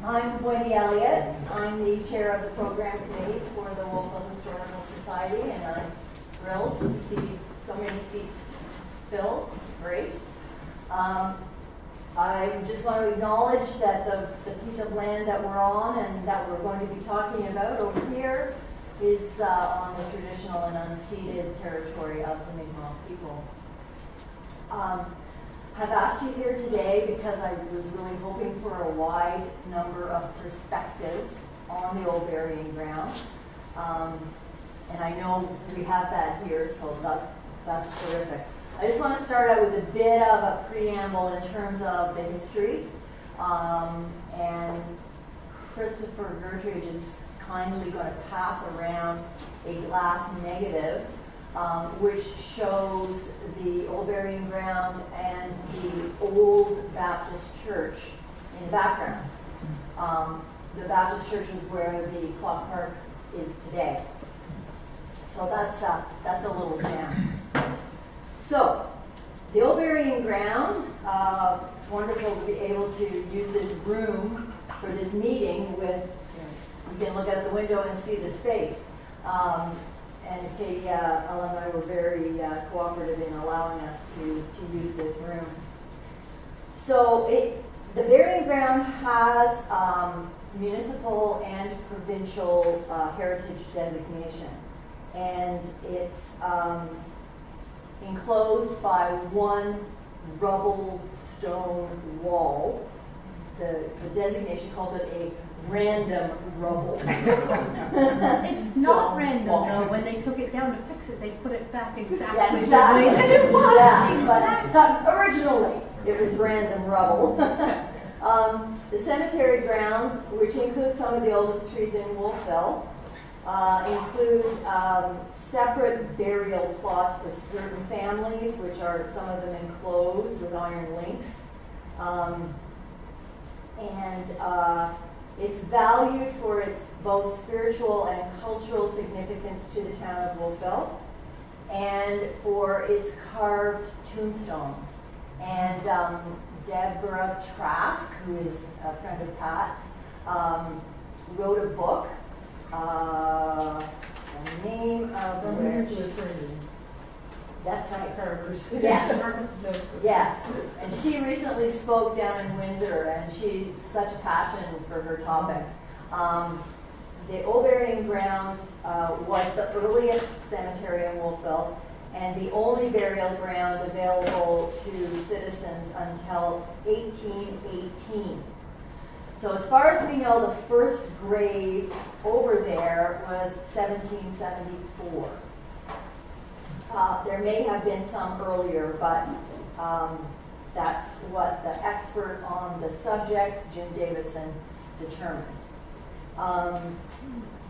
I'm Wendy Elliott. I'm the chair of the program committee for the Wolfville Historical Society, and I'm thrilled to see so many seats filled. It's great. I just want to acknowledge that the piece of land that we're on and that we're going to be talking about over here is on the traditional and unceded territory of the Mi'kmaq people. I've asked you here today because I was really hoping for a wide number of perspectives on the old burying ground. And I know we have that here, so that's terrific. I just want to start out with a bit of a preamble in terms of the history. And Christopher Gertrude is kindly going to pass around a glass negative which shows the old burying ground and the old Baptist church in the background. The Baptist church is where the clock park is today. So that's a little jam. So, the old burying ground, it's wonderful to be able to use this room for this meeting with, you can look out the window and see the space. And Katie, Ellen and I were very cooperative in allowing us to use this room. So the burying ground has municipal and provincial heritage designation. And it's enclosed by one rubble stone wall. The designation calls it a random rubble. It's not random though. When they took it down to fix it, they put it back exactly the exactly. way that it was. Yeah, but originally it was random rubble. The cemetery grounds, which include some of the oldest trees in Wolfville, include separate burial plots for certain families, which are some of them enclosed with iron links. It's valued for its both spiritual and cultural significance to the town of Wolfville, and for its carved tombstones. And Deborah Trask, who is a friend of Pat's, wrote a book. The name of which... That's right. Yes. Yes. And she recently spoke down in Windsor, and she's such a passion for her topic. The old burying grounds was the earliest cemetery in Wolfville, and the only burial ground available to citizens until 1818. So as far as we know, the first grave over there was 1774. There may have been some earlier, but that's what the expert on the subject, Jim Davidson, determined.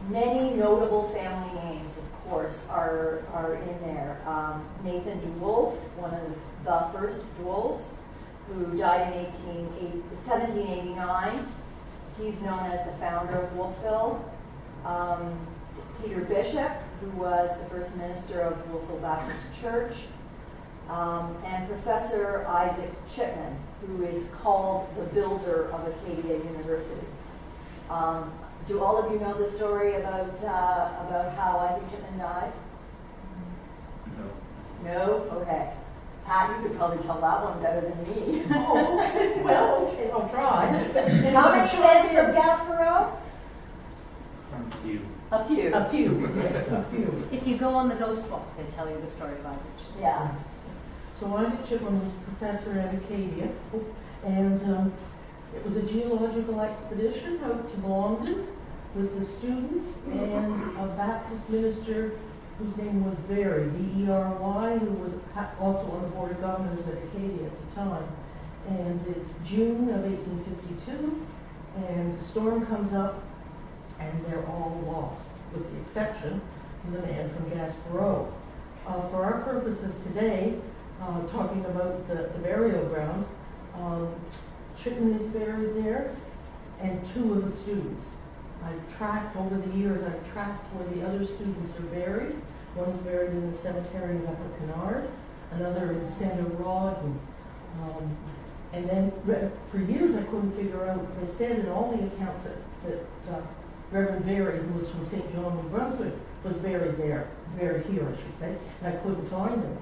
Many notable family names, of course, are in there. Nathan DeWolf, one of the first DeWolfs, who died in 1789. He's known as the founder of Wolfville. Peter Bishop, who was the first minister of Wolfville Baptist Church, and Professor Isaac Chipman, who is called the builder of Acadia University. Do all of you know the story about how Isaac Chipman died? No. No? Okay. Pat, you could probably tell that one better than me. Oh, well, okay, I'll try. How many heads of Gaspereau? A few. A few. A few, yes, a few. If you go on the ghost book, they tell you the story of Isaac. Yeah. So Isaac Chipman was professor at Acadia, and it was a geological expedition out to Blondin with the students and a Baptist minister whose name was Very, V-E-R-Y, who was also on the Board of Governors at Acadia at the time. And it's June of 1852, and the storm comes up, and they're all lost, with the exception of the man from Gaspereau. For our purposes today, talking about the burial ground, Chipman is buried there, and two of the students. I've tracked, over the years, I've tracked where the other students are buried. One's buried in the cemetery in Upper Canard, another in Santa Rod, and And then for years I couldn't figure out, they said in all the accounts that Reverend Very, who was from St. John, New Brunswick, was buried there, buried here, I should say, and I couldn't find him.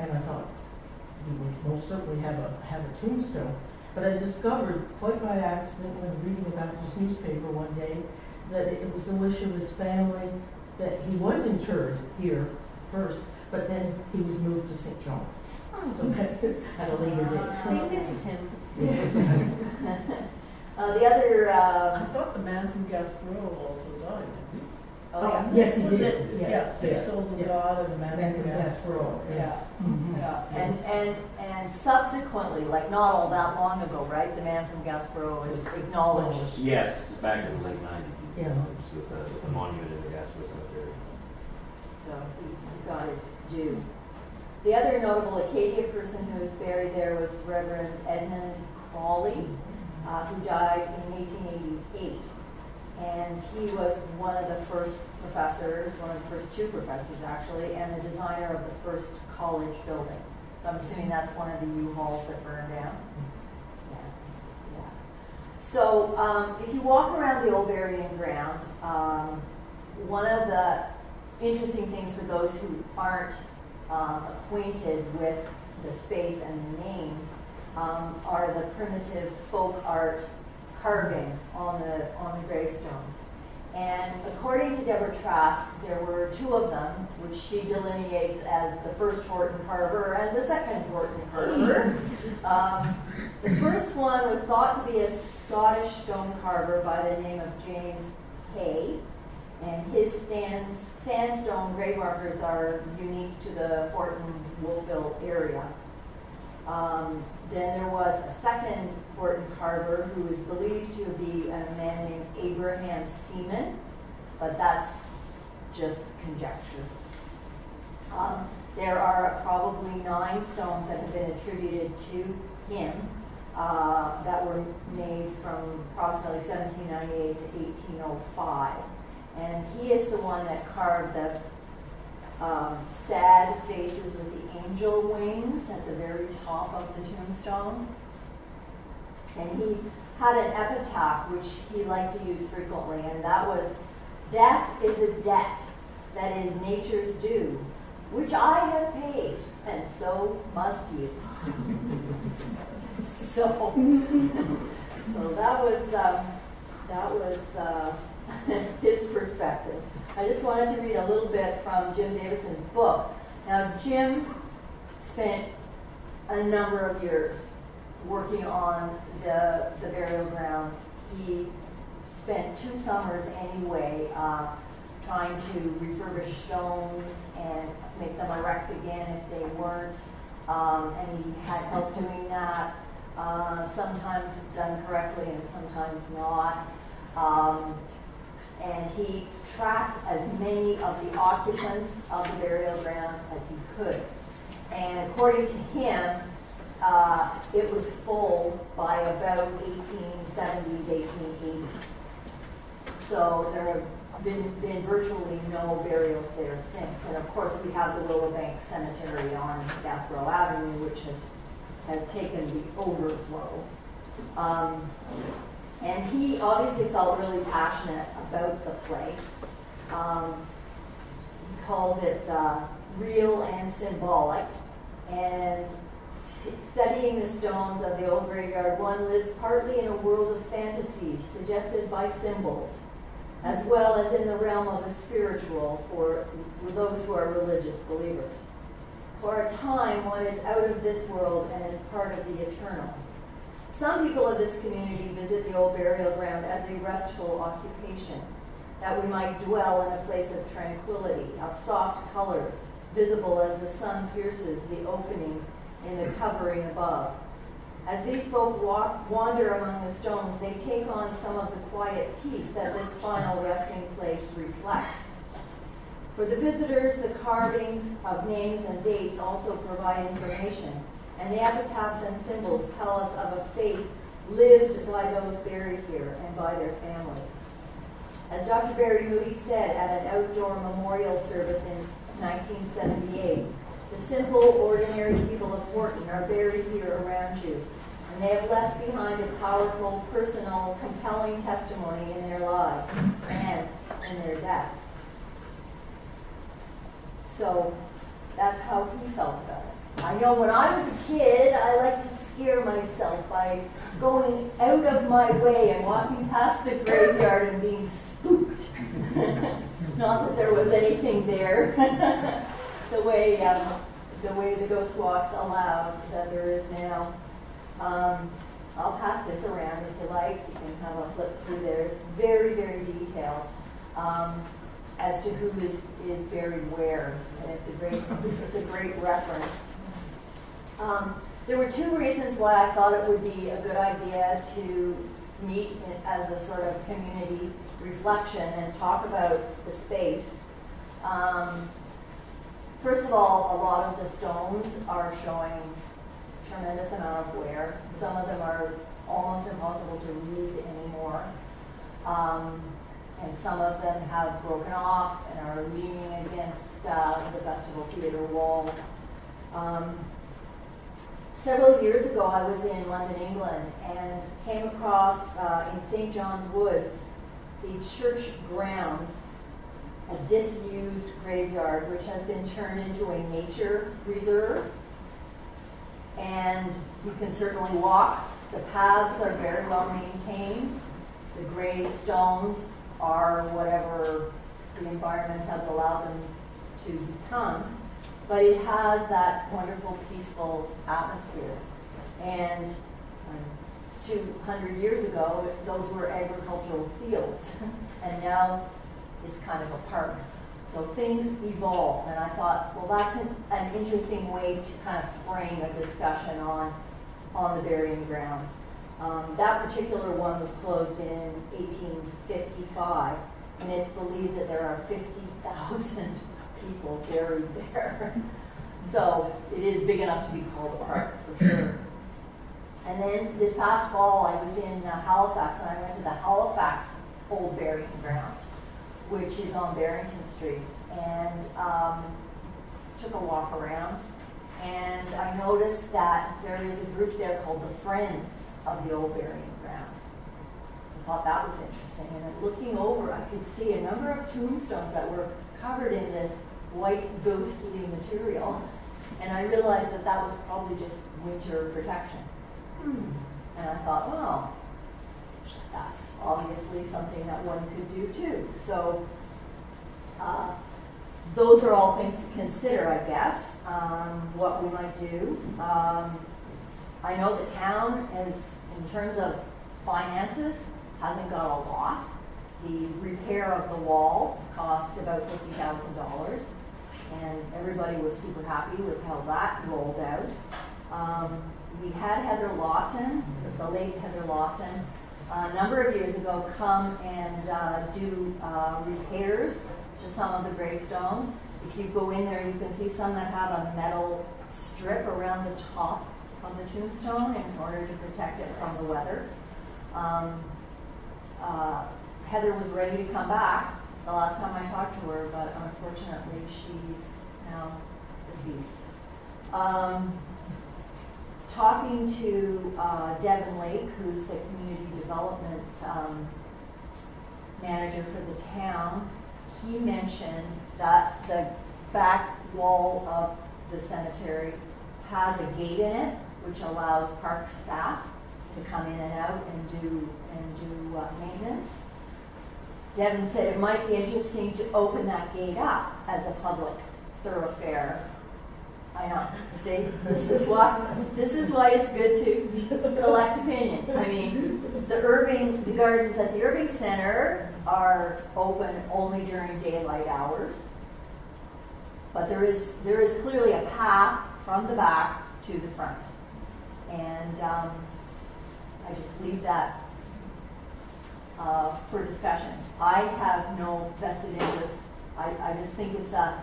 And I thought he would most certainly have a tombstone. But I discovered, quite by accident, when reading about this newspaper one day, that it was the wish of his family that he was interred here first, but then he was moved to St. John. So at a later date. They missed him. Yes. The other, I thought the man from Gasparilla also died, didn't he? oh yeah. Yes, he Was did. it? Yes, Yeah, Six yes. Souls of Yeah. God and the man Man from from Gasparilla, yes. Mhm. Yeah, and subsequently, like not all that long ago, right? The man from Gasparilla was acknowledged. Yes, it's back in the late 90s. Yeah. With the monument in the Gasper Cemetery. So he got his due. The other notable Acadia person who was buried there was Reverend Edmund Crawley, who died in 1888. And he was one of the first professors, one of the first two professors actually, and the designer of the first college building. So I'm assuming that's one of the U-Hauls that burned down. Yeah. So if you walk around the old burying ground, one of the interesting things for those who aren't acquainted with the space and the names are the primitive folk art carvings on the gravestones. And according to Deborah Trask, there were two of them, which she delineates as the first Horton carver and the second Horton carver. The first one was thought to be a Scottish stone carver by the name of James Hay, and his sandstone grave markers are unique to the Horton-Wolfville area. Then there was a second Horton carver who is believed to be a man named Abraham Seaman, but that's just conjecture. There are probably 9 stones that have been attributed to him that were made from approximately 1798 to 1805. And he is the one that carved the sad faces with the angel wings at the very top of the tombstones. And he had an epitaph which he liked to use frequently, and that was, "Death is a debt that is nature's due, which I have paid, and so must you." So that was his perspective. I just wanted to read a little bit from Jim Davidson's book. Now, Jim spent a number of years working on the burial grounds. He spent 2 summers anyway trying to refurbish stones and make them erect again if they weren't. And he had help doing that, sometimes done correctly and sometimes not. And he tracked as many of the occupants of the burial ground as he could. And according to him, it was full by about 1870s, 1880s. So there have been virtually no burials there since. And of course, we have the Willowbank Cemetery on Gasparilla Avenue, which has taken the overflow. And he obviously felt really passionate about the place. He calls it real and symbolic. And studying the stones of the old graveyard, one lives partly in a world of fantasy suggested by symbols, as well as in the realm of the spiritual for those who are religious believers. For a time, one is out of this world and is part of the eternal. Some people of this community visit the old burial ground as a restful occupation, that we might dwell in a place of tranquility, of soft colors, visible as the sun pierces the opening in the covering above. As these folk wander among the stones, they take on some of the quiet peace that this final resting place reflects. For the visitors, the carvings of names and dates also provide information, and the epitaphs and symbols tell us of a faith lived by those buried here and by their families. As Dr. Barry Moody said at an outdoor memorial service in 1978, The simple, ordinary people of Horton are buried here around you, and they have left behind a powerful, personal, compelling testimony in their lives and in their deaths. So that's how he felt about it. I know when I was a kid, I liked to scare myself by going out of my way and walking past the graveyard and being spooked. Not that there was anything there, the way the ghost walks allowed that there is now. I'll pass this around if you like. You can have a flip through there. It's very, very detailed as to who is buried where, and it's a great reference. There were two reasons why I thought it would be a good idea to meet as a sort of community reflection and talk about the space. First of all, a lot of the stones are showing tremendous amount of wear. Some of them are almost impossible to read anymore. And some of them have broken off and are leaning against the Festival Theatre wall. Several years ago, I was in London, England, and came across in St. John's Woods the church grounds, a disused graveyard which has been turned into a nature reserve. And you can certainly walk. The paths are very well maintained. The gravestones are whatever the environment has allowed them to become. But it has that wonderful, peaceful atmosphere. And 200 years ago, those were agricultural fields. And now it's kind of a park. So things evolve. And I thought, well, that's an interesting way to kind of frame a discussion on the burying grounds. That particular one was closed in 1855. And it's believed that there are 50,000 people buried there. So it is big enough to be called a park for sure. And then this past fall I was in Halifax, and I went to the Halifax Old Burying Grounds, which is on Barrington Street, and took a walk around. And I noticed that there is a group there called the Friends of the Old Burying Grounds. I thought that was interesting. And then looking over, I could see a number of tombstones that were covered in this white ghostly material. And I realized that that was probably just winter protection. And I thought, well, that's obviously something that one could do too. So those are all things to consider, I guess, what we might do. I know the town is, in terms of finances, hasn't got a lot. The repair of the wall cost about $50,000, and everybody was super happy with how that rolled out. We had Heather Lawson, the late Heather Lawson, a number of years ago come and do repairs to some of the gravestones. If you go in there, you can see some that have a metal strip around the top of the tombstone in order to protect it from the weather. Heather was ready to come back the last time I talked to her, but unfortunately she's now deceased. Talking to Devin Lake, who's the community development manager for the town, he mentioned that the back wall of the cemetery has a gate in it, which allows park staff to come in and out and do maintenance. Devin said it might be interesting to open that gate up as a public thoroughfare. I know. See, this is why it's good to collect opinions. I mean, the gardens at the Irving Center are open only during daylight hours, but there is clearly a path from the back to the front, and I just leave that for discussion. I have no vested interest. I just think it's a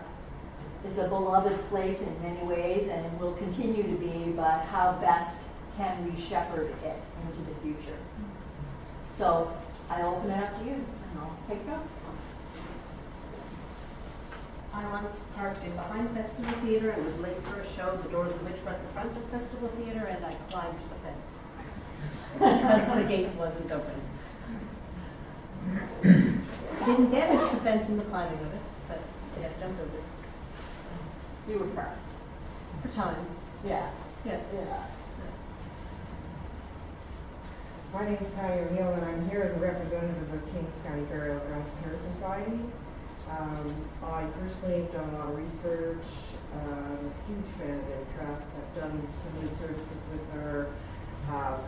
beloved place in many ways, and it will continue to be, but how best can we shepherd it into the future? So I open it up to you, and I'll take notes. I once parked in behind Festival Theatre and was late for a show, the doors of which were at the front of Festival Theatre, and I climbed the fence because the gate wasn't open. Didn't damage the fence in the climbing of it, but I had jumped over it You were pressed. for time. Yeah. Yeah. Yeah. My name is Patty O'Neill, and I'm here as a representative of Kings County Burial Ground Care Society. I personally have done a lot of research, I'm a huge fan of their trust. I've done some researches with her, have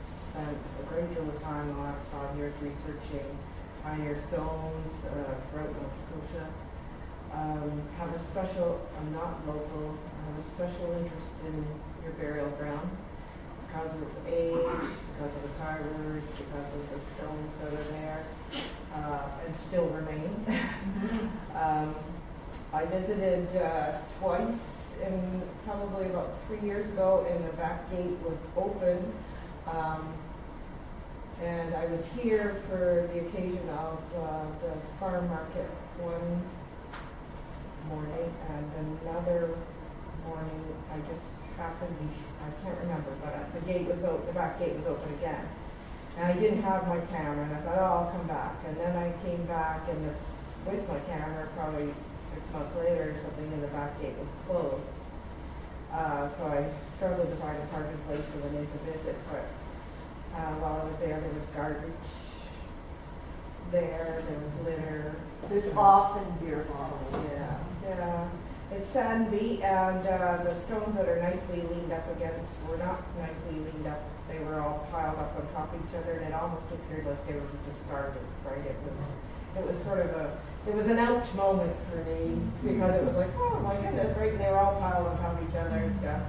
spent a great deal of time in the last 5 years researching pioneer stones throughout Nova Scotia. Have a special, I'm not local, I have a special interest in your burial ground because of its age, because of the carvers, because of the stones that are there, and still remain. I visited twice, and probably about 3 years ago, and the back gate was open. And I was here for the occasion of the farm market one morning, and another morning I just happened to, I can't remember, but the gate was open, the back gate was open again. And I didn't have my camera, and I thought, oh, I'll come back. And then I came back, and with my camera, probably 6 months later or something, and the back gate was closed. So I struggled to find a parking place for the day to visit, but while I was there was garbage there was litter. There's often beer bottles. Yeah. It's sandy, and the stones that are nicely leaned up against were not nicely leaned up. They were all piled up on top of each other, and it almost appeared like they were discarded, right? It was sort of it was an ouch moment for me, because it was like, oh my goodness, right? And they were all piled on top of each other and stuff.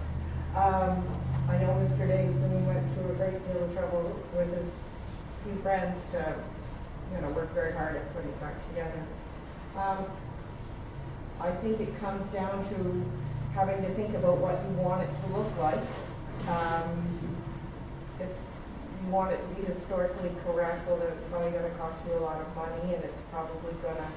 I know Mr. Davidson went through a great deal of trouble with his few friends to, work very hard at putting it back together. I think it comes down to having to think about what you want it to look like. If you want it to be historically correct, well, it's probably going to cost you a lot of money, and it's probably going to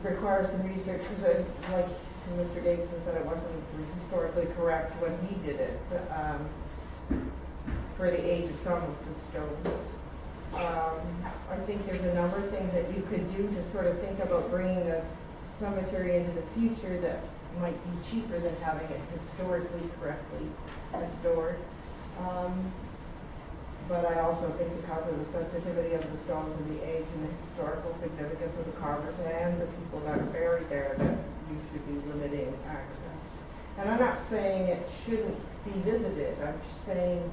require some research, because like Mr. Davidson said, it wasn't historically correct when he did it, for the age of some of the stones. I think there's a number of things that you could do to sort of think about bringing the cemetery into the future that might be cheaper than having it historically correctly restored. But I also think because of the sensitivity of the stones and the age and the historical significance of the carvers and the people that are buried there, that you should be limiting access. And I'm not saying it shouldn't be visited. I'm just saying,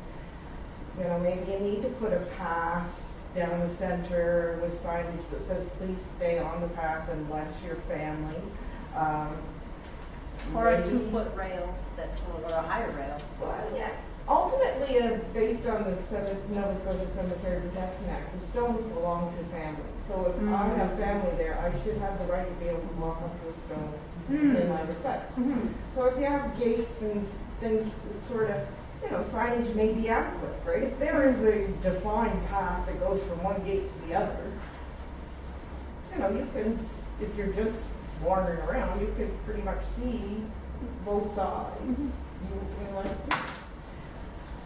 maybe you need to put a path down the center with signage that says, please stay on the path and bless your family. Or a 2-foot rail, or a higher rail. Well, yeah. Ultimately, based on the Nova Scotia Cemetery Protection Act, the stones belong to families. So if I have family there, I should have the right to be able to walk up to a stone in my respect. So if you have gates and things, sort of, signage may be adequate, right? If there is a defined path that goes from one gate to the other, you can, if you're just wandering around, you could pretty much see both sides.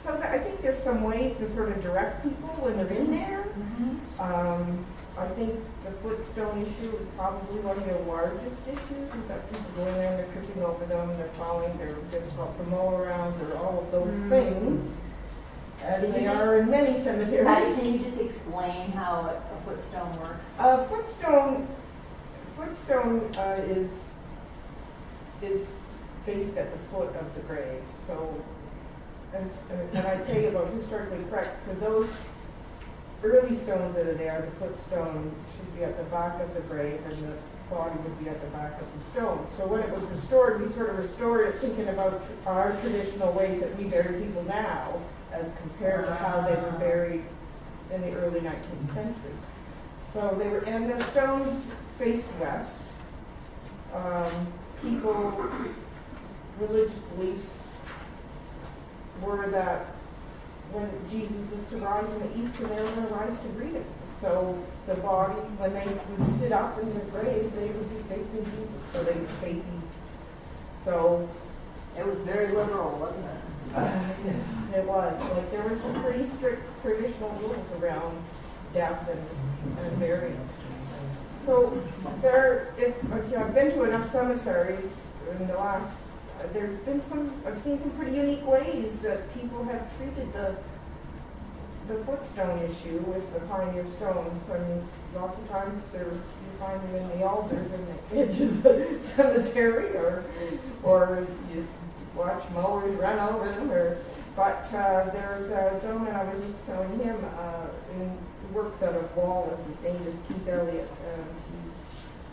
So I think there's some ways to sort of direct people when they're in there. I think the footstone issue is probably one of the largest issues, is that people go in there and they're tripping over them, they're falling, they're difficult to mow around, they're all of those things, as they are in many cemeteries. Can you just explain how a footstone works? Footstone is based at the foot of the grave. So, and when I say about historically correct, for those early stones that are there, the footstone should be at the back of the grave, and the body would be at the back of the stone. So when it was restored, we sort of restored it thinking about our traditional ways that we bury people now, as compared to how they were buried in the early 19th century. So they were, and the stones faced west. Religious beliefs were that when Jesus is to rise in the east, and they're going to rise to greet him. So the body, when they would sit up in their grave, they would be facing Jesus, so they would face east. So It was very liberal, wasn't it? it was, like, there were some pretty strict traditional rules around death and burial. So I've been to enough cemeteries in the last, I've seen some pretty unique ways that people have treated the footstone issue with the pioneer stones. I mean, lots of times you find them in the alders in the edge of the cemetery, or you watch mowers run over them. But there's a gentleman, I was just telling him, he works out of Wallace. His name is Keith Elliott.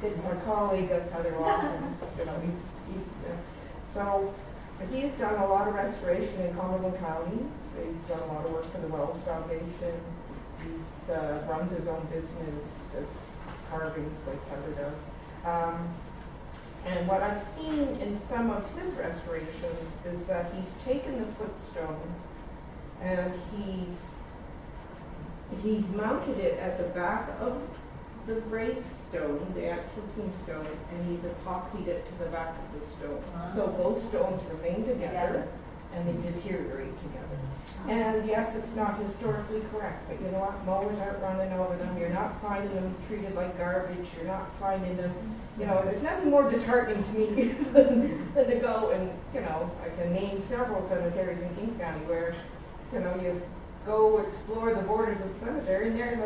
He's a colleague of Heather Lawson's. He's done a lot of restoration in Cumberland County. He's done a lot of work for the Wells Foundation. He runs his own business, does carvings like Heather does. And what I've seen in some of his restorations is that he's taken the footstone and he's mounted it at the back of the gravestone, the actual tombstone, and he's epoxied it to the back of the stone. So both stones remain together and they deteriorate together. And yes, it's not historically correct, but you know what? Mowers aren't running over them. You're not finding them treated like garbage. You're not finding them, there's nothing more disheartening to me than to go and, I can name several cemeteries in Kings County where, you go explore the borders of the cemetery and there's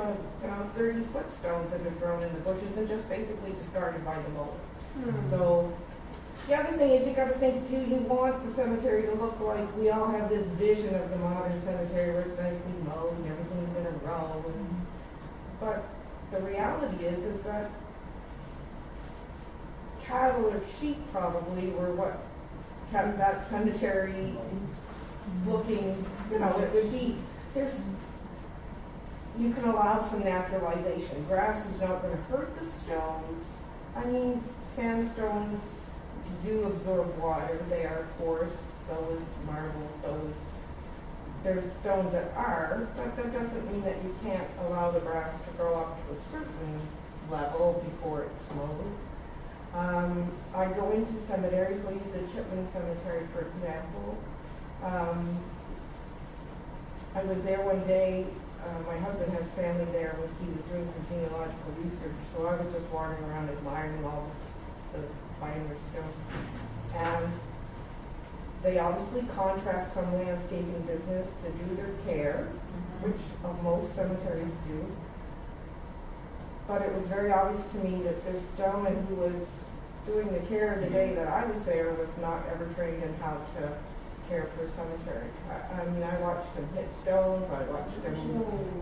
30 footstones that are thrown in the bushes and just basically discarded by the mower. So the other thing is you got to think, do you want the cemetery to look like we all have this vision of the modern cemetery where it's nicely mowed and everything's in a row? But the reality is that cattle or sheep probably were what kept that cemetery looking, it would be, you can allow some naturalization. Grass is not going to hurt the stones. I mean, sandstones do absorb water. They are porous, so is marble, there's stones that are, but that doesn't mean that you can't allow the grass to grow up to a certain level before it's mowed. I go into cemeteries, we'll use the Chipman Cemetery for example. I was there one day, my husband has family there when he was doing some genealogical research, so I was just wandering around admiring all the pioneer stones. And they obviously contract some landscaping business to do their care, which most cemeteries do. But it was very obvious to me that this gentleman who was doing the care the day that I was there was not ever trained in how to care for a cemetery. I mean, I watched him hit stones, I watched him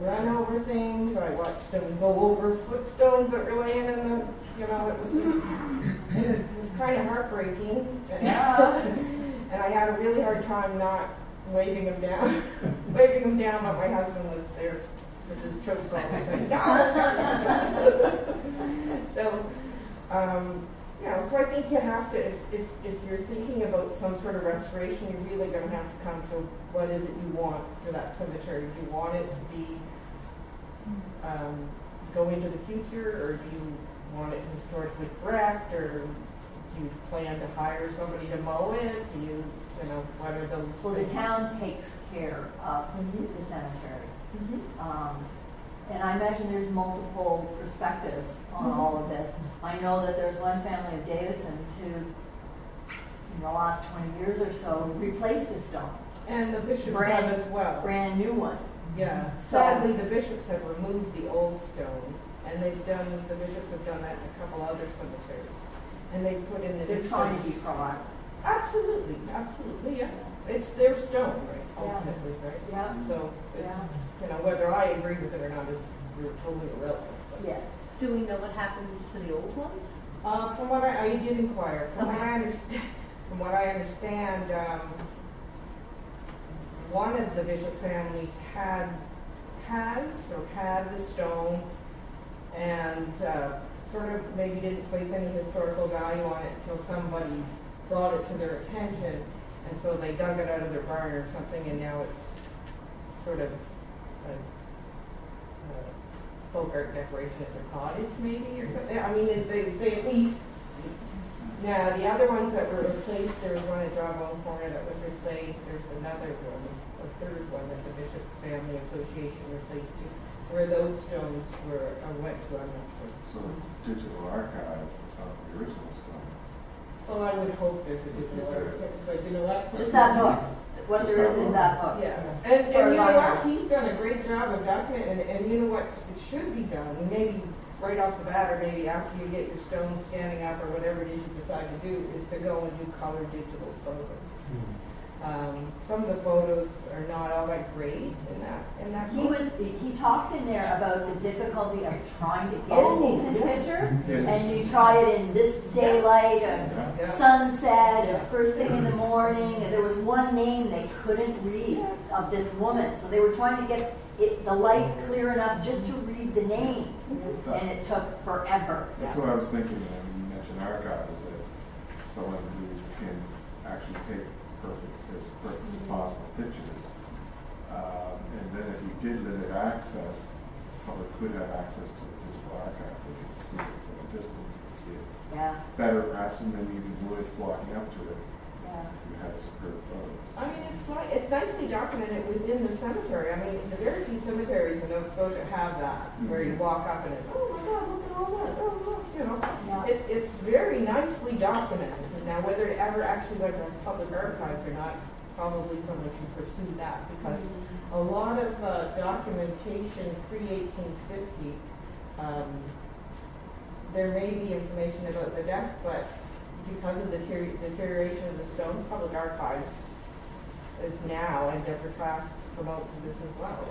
run over things, I watched him go over footstones that were laying in the, it was kind of heartbreaking. And I had a really hard time not waving him down. Waving him down, but my husband was there with his choke ball saying, no! So I think you have to, if you're thinking about some sort of restoration, you're really going to have to come to what is it you want for that cemetery. Do you want it to be go into the future, or do you want it historically correct, or do you plan to hire somebody to mow it? Do you, what are those? Well, the town takes care of the cemetery. And I imagine there's multiple perspectives on all of this. I know that there's one family of Davisons who, in the last 20 years or so, replaced a stone. And the bishops have as well. Brand new one. Yeah. Sadly, the bishops have removed the old stone, and the bishops have done that in a couple other cemeteries. And they've put in the They're trying to be proactive. Absolutely, yeah. It's their stone, right? Ultimately, right? Yeah. So it's, whether I agree with it or not is totally irrelevant. But. Yeah. Do we know what happens to the old ones? From what I did inquire. From what I understand, one of the bishop families had the stone, and sort of maybe didn't place any historical value on it until somebody brought it to their attention, and so they dug it out of their barn or something, and now it's sort of folk art decoration at their cottage, maybe, or something. I mean, they at least. Now, the other ones that were replaced, there was one at Jawbone Corner that was replaced. There's another one, a third one that the Bishop Family Association replaced too. Where those stones went to, I'm not sure. So digital archive of the original stones. Well, I would hope there's a digital archive, but you know what? Just that book. What there is that book. Yeah, and you know what? He's done a great job of documenting, and you know what? It should be done. Maybe right off the bat, or maybe after you get your stones standing up, or whatever it is you decide to do, is to go and do color digital photos. Some of the photos are not all that great in that book. He talks in there about the difficulty of trying to get a decent picture, and you try it in this daylight, sunset, first thing in the morning, and there was one name they couldn't read of this woman, so they were trying to get the light clear enough just to read the name, and it took forever. That's what I was thinking when you mentioned archive, is that someone who can actually take as perfect as possible pictures. And then if you did limit access, public could have access to the digital archive. They could see it from a distance, could see it better perhaps, and then even would walking up to it if you had superb photos. I mean, it's nicely documented within the cemetery. I mean, the very few cemeteries in Nova Scotia have that, where you walk up and it's, oh my God, look at all that, oh look, you know. It's very nicely documented. Now, whether it ever actually went to public archives or not, probably someone should pursue that, because a lot of documentation pre-1850, there may be information about the death, but because of the deterioration of the stones, public archives is now, and Deborah Trask promotes this as well.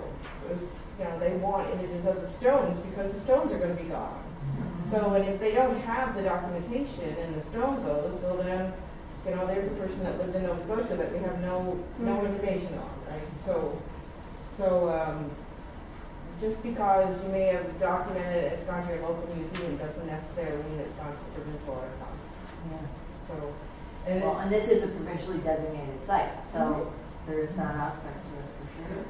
You know, they want images of the stones because the stones are going to be gone. So, and if they don't have the documentation and the stone goes, well then, you know, there's a person that lived in Nova Scotia that we have no information on, right? So, just because you may have documented it's gone to your local museum doesn't necessarily mean it's gone to provincial archives. So, and this is a provincially designated site, so there is that aspect to it for sure.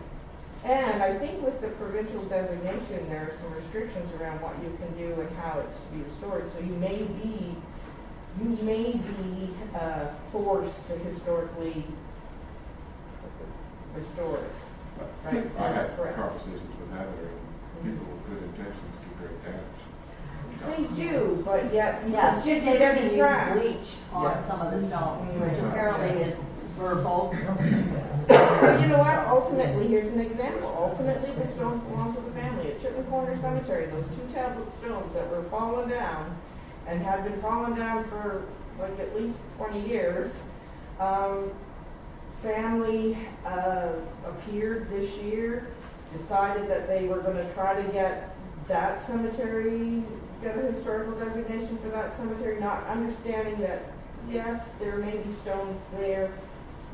And I think with the provincial designation, there are some restrictions around what you can do and how it's to be restored. So you may be forced to historically restore it. Right? I had conversations with Heather, and people with good intentions do great damage. They do, but yet Jim get Davidson it used trash. bleach on some of the stones, which apparently is verbal. But you know what? Ultimately, here's an example. Ultimately, the stones belong to the family. At Chittenden Corner Cemetery, those 2 tablet stones that were fallen down and have been fallen down for like at least 20 years, family appeared this year, decided that they were going to try to get that cemetery, get a historical designation for that cemetery, not understanding that, yes, there may be stones there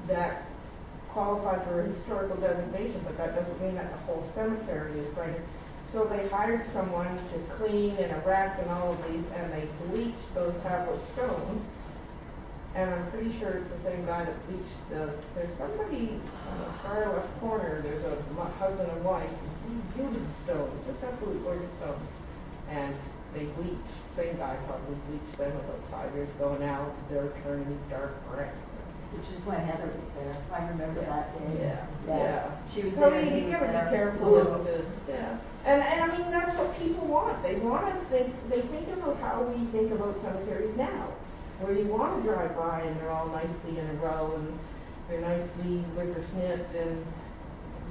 that qualify for a historical designation, but that doesn't mean that the whole cemetery is going to. So they hired someone to clean and erect and all of these, and they bleached those tablet stones. And I'm pretty sure it's the same guy that bleached there's somebody on the far left corner, there's a husband and wife, beautiful stones, just absolutely gorgeous stones. And they bleached, same guy probably bleached them about 5 years ago, now they're turning dark gray. Which is when Heather was there. I remember that day. Yeah. She was So there. you gotta be careful as to, And I mean, that's what people want. They think about how we think about cemeteries now, where you want to drive by and they're all nicely in a row and they're nicely whippersnipped and,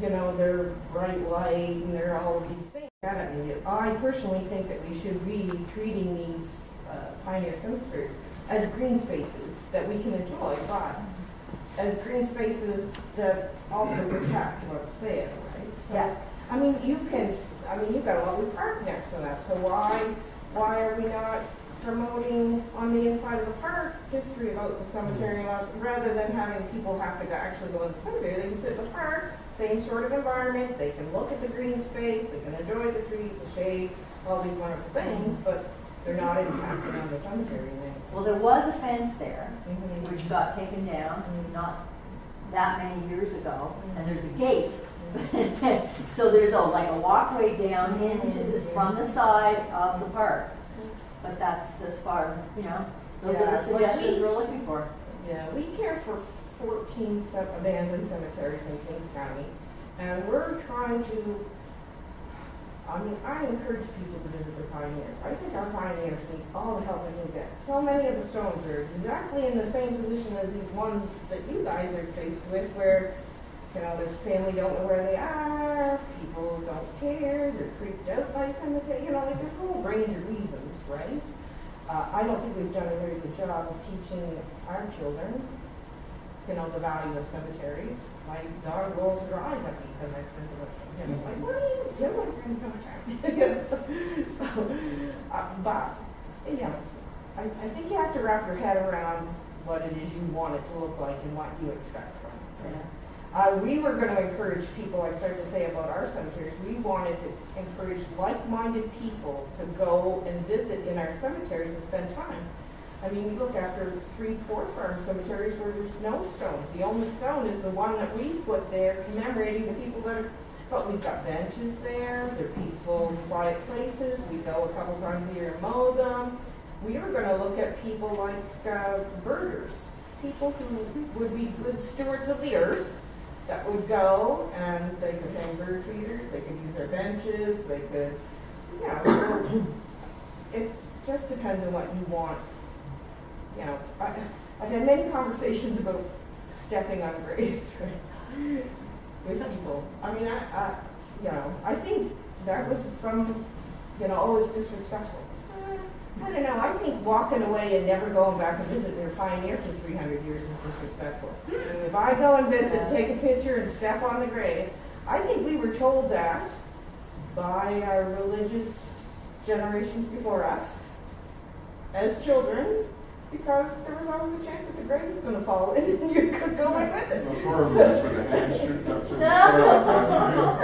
you know, they're bright light and they're all of these things. I personally think that we should be treating these pioneer cemeteries as green spaces that we can enjoy, but as green spaces that also protect what's there, right? So, I mean, you've got a lovely park next to that, so why are we not promoting on the inside of the park history about the cemetery rather than having people have to actually go in the cemetery? They can sit in the park, same sort of environment, they can look at the green space, they can enjoy the trees, the shade, all these wonderful things, but they're not impacting on the cemetery. Well, there was a fence there, which got taken down not that many years ago, and there's a gate So there's like a walkway down from the side of the park. But that's as far, those are Yeah, the suggestions we're looking for. Yeah, we care for 14 abandoned cemeteries in Kings County, and we're trying to, I encourage people to visit the pioneers. I think our pioneers need all the help they can get. So many of the stones are exactly in the same position as these ones that you guys are faced with, where, this family don't know where they are, people don't care, they're creeped out by cemetery, there's a whole range of reasons, right? I don't think we've done a very good job of teaching our children, the value of cemeteries. My daughter rolls her eyes at me because I spend so much time. I'm like, what are you doing in the cemetery? But I think you have to wrap your head around what it is you want it to look like and what you expect from it. Yeah. We were going to encourage people, I started to say about our cemeteries, we wanted to encourage like-minded people to go and visit in our cemeteries and spend time. We look after 3 Port Farm cemeteries where there's no stones. The only stone is the one that we put there commemorating the people that are, but we've got benches there, they're peaceful, quiet places, we go a couple times a year and mow them. We were going to look at people like birders, people who would be good stewards of the earth, that would go and they could hang bird feeders, they could use our benches, they could, so it just depends on what you want. I've had many conversations about stepping on graves, right, with people. I think that was it's disrespectful. I don't know, I think walking away and never going back and visit their pioneer for 300 years is disrespectful. And if I go and visit, take a picture and step on the grave, I think we were told that by our religious generations before us as children, because there was always a chance that the grave was going to fall in and you could go in with it. Those horror movies where the hand shoots up through the soil.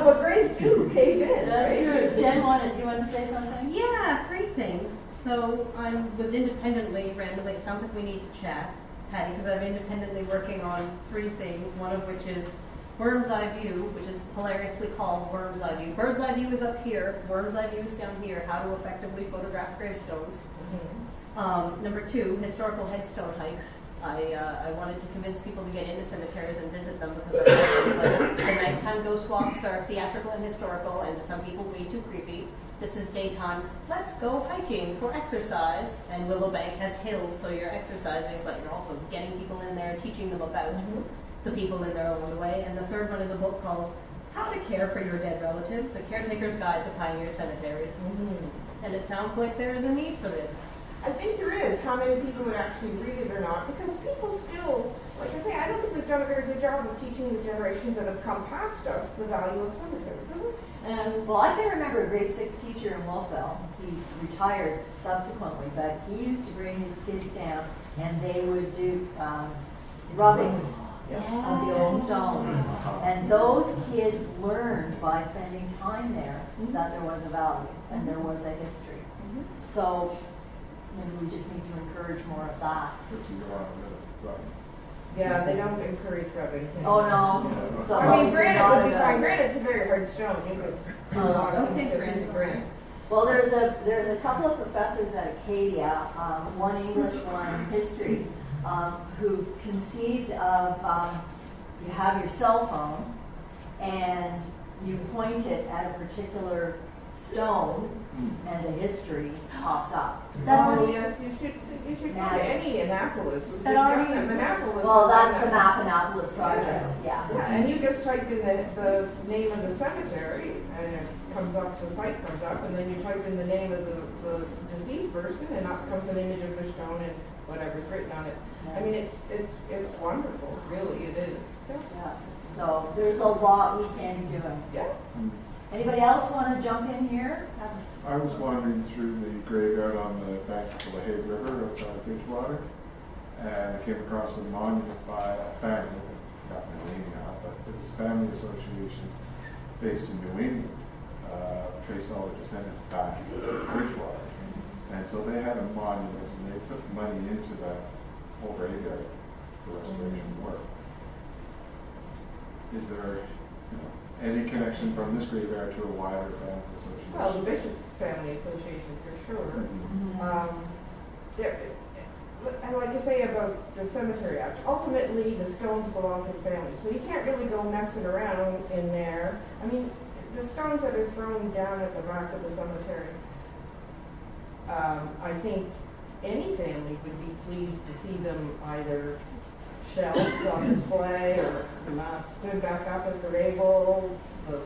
But graves do cave in. That's Right? true. Jen, you want to say something? Yeah, 3 things. So I was independently, randomly, it sounds like we need to chat, Patty, because I'm independently working on 3 things, one of which is Worm's Eye View, which is hilariously called Worm's Eye View. Bird's Eye View is up here, Worm's Eye View is down here, how to effectively photograph gravestones. Number 2, historical headstone hikes. I wanted to convince people to get into cemeteries and visit them because the nighttime ghost walks are theatrical and historical, and to some people way too creepy. This is daytime. Let's go hiking for exercise. And Willowbank has hills, so you're exercising, but you're also getting people in there, teaching them about the people in their own way. And the third one is a book called How to Care for Your Dead Relatives, A Caretaker's Guide to Pioneer Cemeteries. And it sounds like there is a need for this. I think there is. How many people would actually read it or not? Because people still, like I say, I don't think we've done a very good job of teaching the generations that have come past us the value of cemeteries. And I can remember a grade 6 teacher in Wolfville. He's retired subsequently, but he used to bring his kids down and they would do rubbings of the old stones. And those kids learned by spending time there that there was a value and there was a history. So we just need to encourage more of that. But you go on with rubbings. Yeah, they don't encourage rubbings. Oh no. So granite would be fine. Granite's a very hard stone. You could do a lot of things with a piece of granite. Well, there's a couple of professors at Acadia, one English, one history, who conceived of you have your cell phone and you point it at a particular stone and the history pops up. Yes, you should go to any Annapolis. Annapolis. Well, that's the Map Annapolis project. Yeah. And you just type in the name of the cemetery, and it comes up. The site comes up, and then you type in the name of the deceased person, and up comes an image of the stone and whatever's written on it. I mean, it's wonderful. Really, it is. Yeah. So there's a lot we can be doing. Yeah. Anybody else want to jump in here? I was wandering through the graveyard on the banks of the Hay River outside of Bridgewater, and I came across a monument by a family, I forgot my name now, but it was a family association based in New England, traced all the descendants back to Bridgewater. And so they had a monument, and they put money into that whole graveyard for restoration work. Is there any connection from this graveyard to a wider family association. Well, the Bishop Family Association for sure. Mhm. And like I say about the Cemetery Act, ultimately the stones belong to the family, so you can't really go messing around in there. I mean, the stones that are thrown down at the back of the cemetery, I think any family would be pleased to see them either shelved on display or stood back up if they're able, the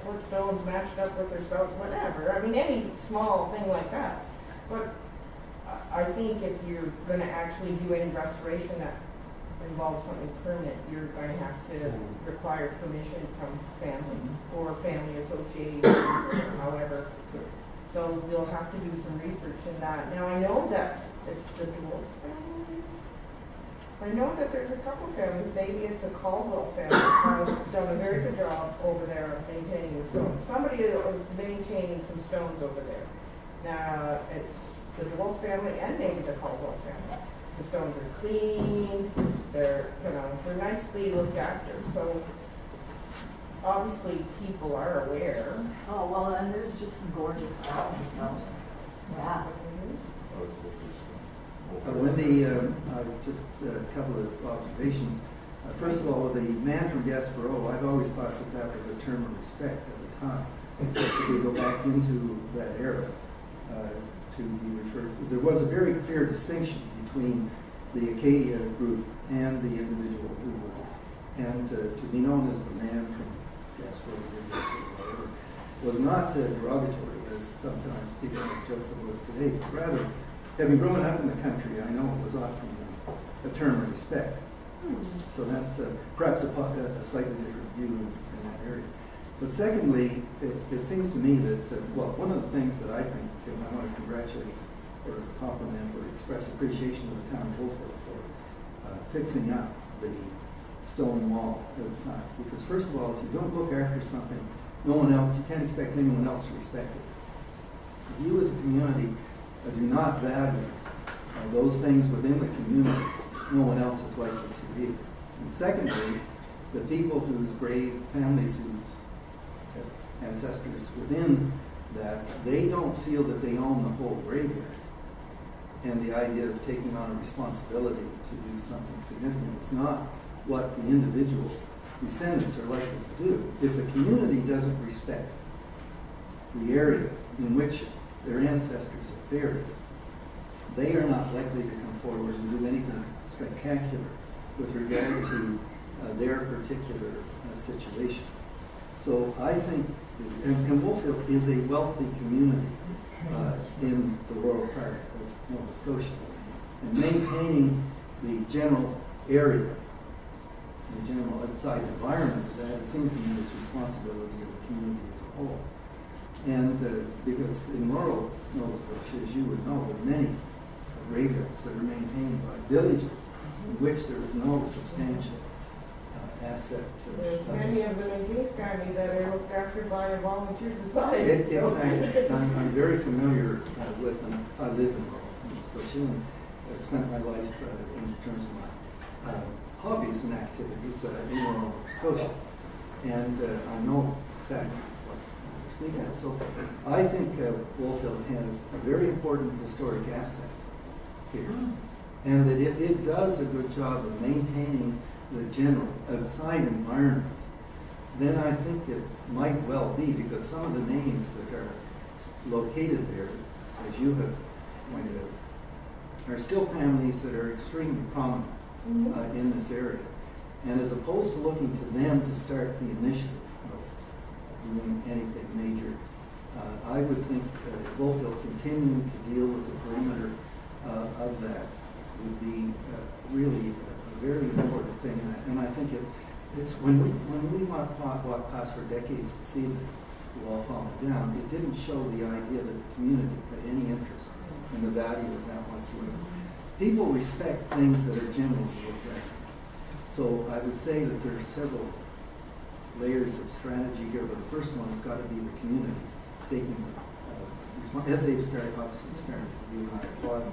footstones matched up with their stones, whatever. I mean, any small thing like that. But I think if you're going to actually do any restoration that involves something permanent, you're going to have to require permission from family or family associations or however. So we'll have to do some research in that. Now I know that it's the Dewolf family. I know that there's a couple families, maybe it's a Caldwell family, has done a very good job over there of maintaining the stones. Somebody is maintaining some stones over there. Now it's the Wolf family and maybe the Caldwell family. The stones are clean, they're nicely looked after. So obviously people are aware. Oh, well, and there's just some gorgeous stones, so, yeah. Oh, it's interesting. Wendy, just a couple of observations. First of all, the man from Gaspereau, I've always thought that was a term of respect at the time. If we go back into that era, to be referred to, there was a very clear distinction between the Acadia group and the individual who was, and to be known as the man from Gaspereau or whatever, was not derogatory, as sometimes people make jokes about today. Rather, having grown up in the country, I know it was often a term of respect. So that's perhaps a slightly different view in that area. But secondly, it seems to me that, well, one of the things that I think, and I want to congratulate or compliment or express appreciation of the town of Wolfville for fixing up the stone wall outside. Because first of all, if you don't look after something, no one else, you can't expect anyone else to respect it. If you as a community do not value those things within the community, no one else is likely to be. And secondly, the people whose families whose ancestors within that, they don't feel that they own the whole graveyard. And the idea of taking on a responsibility to do something significant is not what the individual descendants are likely to do. If the community doesn't respect the area in which their ancestors are buried, they are not likely to come forward and do anything spectacular with regard to their particular situation. So I think, and Wolfville is a wealthy community in the rural part of Nova Scotia. And maintaining the general area, the general outside environment of that, it seems to me it's responsibility of the community as a whole. And because in rural Nova Scotia, as you would know, there are many graveyards that are maintained by villages in which there is no substantial asset. There's many of them in Kings County that are looked after by a volunteer society. Exactly. I'm very familiar with them. I live in rural Nova Scotia and I spent my life in terms of my hobbies and activities in rural Nova Scotia. And I know exactly what you're speaking of. So I think Wolfville has a very important historic asset here. And that if it does a good job of maintaining the general outside environment, then I think it might well be, because some of the names that are located there, as you have pointed out, are still families that are extremely prominent in this area. And as opposed to looking to them to start the initiative of doing anything major, I would think Wolfville continuing to deal with the perimeter of that would be really a very important thing. And I think it's when we walked past for decades to see the wall falling down, it didn't show the idea that the community had any interest in the value of that whatsoever. People respect things that are generally looked at. So I would say that there are several layers of strategy here, but the first one has got to be the community taking as they've obviously started to do, and I applaud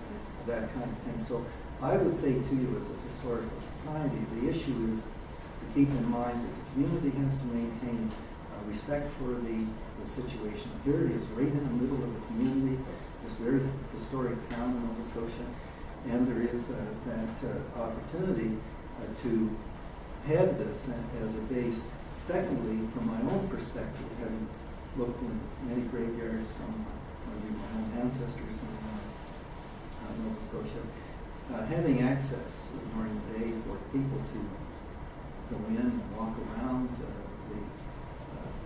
that kind of thing. So I would say to you as a historical society, the issue is to keep in mind that the community has to maintain respect for the situation. Here it is, right in the middle of the community, this very historic town in Nova Scotia, and there is that opportunity to have this as a base. Secondly, from my own perspective, having looked in many graveyards from my own ancestors in Nova Scotia, having access during the day for people to go in and walk around the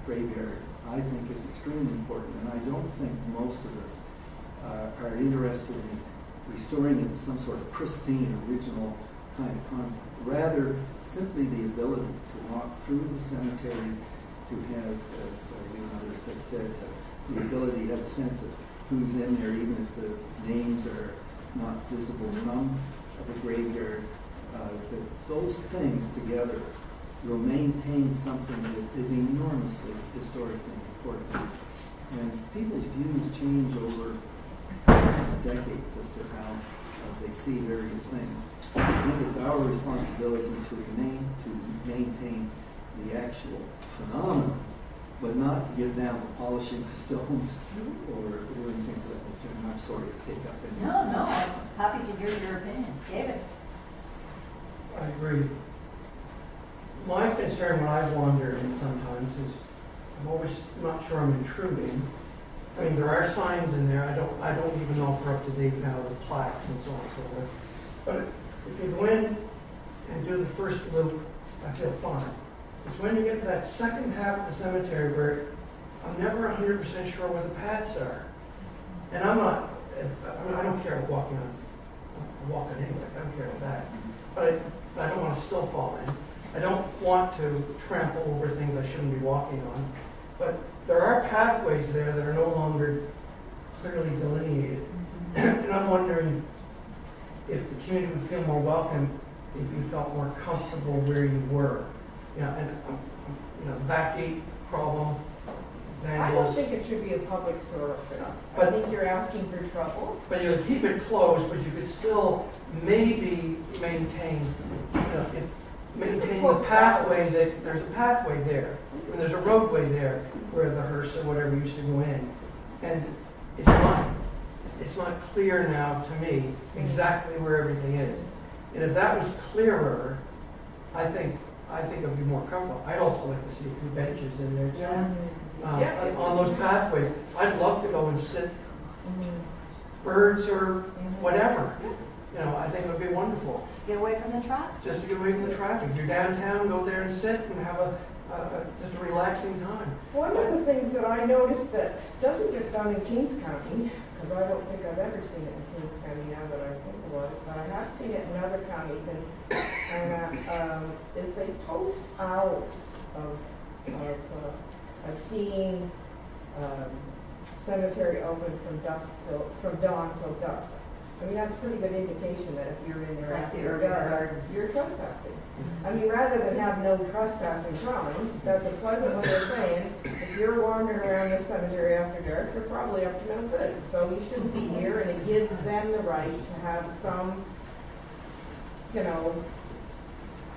graveyard, I think is extremely important, and I don't think most of us are interested in restoring it to some sort of pristine, original kind of concept. Rather, simply the ability to walk through the cemetery, to have, as you and others have said, the ability to have a sense of who's in there, even if the names are not visible from the graveyard. That those things together will maintain something that is enormously historically important. And people's views change over decades as to how they see various things. I think it's our responsibility to maintain the actual phenomenon, but not to get down to polishing the stones or doing things of that nature. And I'm sorry to take up any. No, I'm happy to hear your opinions. David? I agree. My concern when I wander in sometimes is I'm always not sure I'm intruding. I mean, there are signs in there. I don't even know if they're up to date now, the plaques and so on and so forth. But if you go in and do the first loop, I feel fine. It's when you get to that second half of the cemetery where I'm never 100% sure where the paths are. And I don't care about walking on. I'm walking anyway. I don't care about that. But I don't want to still fall in. I don't want to trample over things I shouldn't be walking on. But there are pathways there that are no longer clearly delineated. And I'm wondering if the community would feel more welcome if you felt more comfortable where you were. Back gate problem, I don't think it should be a public thoroughfare. I think you're asking for trouble. But you would keep it closed, but you could still maybe maintain the pathway that there's a pathway there. And there's a roadway there where the hearse or whatever used to go in. And it's not clear now to me exactly where everything is. And if that was clearer, I think it would be more comfortable. I'd also like to see a few benches in there too. On those pathways. I'd love to go and sit birds or whatever. I think it would be wonderful. Just get away from the traffic. Just to get away from the traffic. You're downtown, go there and sit and have just a relaxing time. One of the things that I noticed that doesn't get done in Kings County, because I don't think I've ever seen it in Kings County now that I think about it, but I have seen it in other counties, is they post hours of seeing cemetery open from dawn till dusk. I mean, that's a pretty good indication that if you're in there after your dark, you're trespassing. I mean, rather than have no trespassing signs, that's a pleasant way of saying, if you're wandering around the cemetery after dark, you're probably up to no good. So you shouldn't be here, and it gives them the right to have some,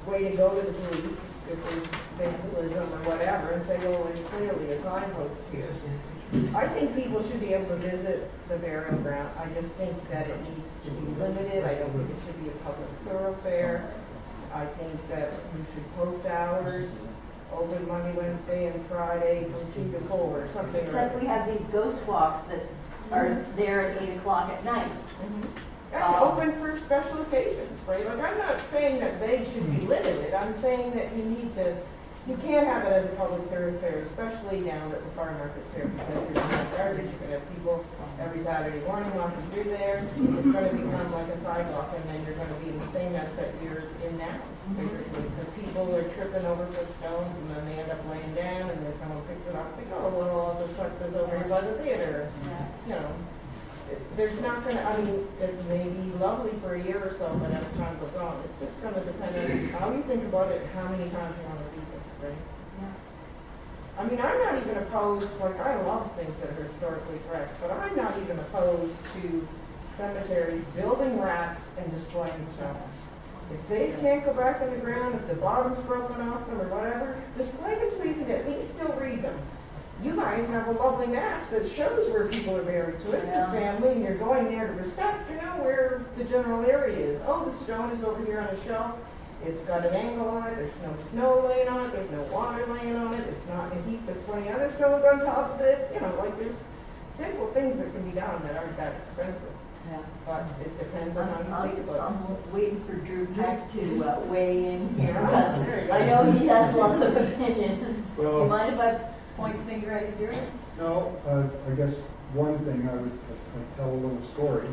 way to go to the police if there's vandalism or whatever, and say, well, there's clearly a signpost here. I think people should be able to visit the burial ground. I just think that it needs to be limited. I don't think it should be a public thoroughfare. I think that we should post hours, open Monday, Wednesday, and Friday from 2 to 4 or something. Except we have these ghost walks that are there at 8 o'clock at night. And open for special occasions, right? Like, I'm not saying that they should be limited. I'm saying that you can't have it as a public thoroughfare, especially down at the farm markets here, because you're going to have garbage. You're going to have people every Saturday morning walking through there. It's going to become like a sidewalk, and then you're going to be in the same mess that you're in now, basically, because people are tripping over footstones, and then they end up laying down, and then someone picks it up. They go, oh, well, I'll just tuck this over here by the theater. There's not going to, it may be lovely for a year or so, but as time goes on, it's just going to depend on how you think about it, how many times you want to do this, right? I'm not even opposed, I love things that are historically correct, but I'm not even opposed to cemeteries building racks and displaying stones. If they can't go back in the ground, if the bottom's broken off them or whatever, display them so you can at least still read them. You guys have a lovely map that shows where people are buried, so if Yeah. the family and you're going there to respect, you know where the general area is. Oh, the stone is over here on a shelf. It's got an angle on it. There's no snow laying on it. There's no water laying on it. It's not in a heap with 20 other stones on top of it. You know, like there's simple things that can be done that aren't that expensive. Yeah. But it depends on how you think about it. I'm waiting for Drew Peck to weigh in here Yeah, because there you go. I know he has lots of opinions. Do Well- you mind if I point the finger at you, Drew? No, I guess one thing I'd tell a little story.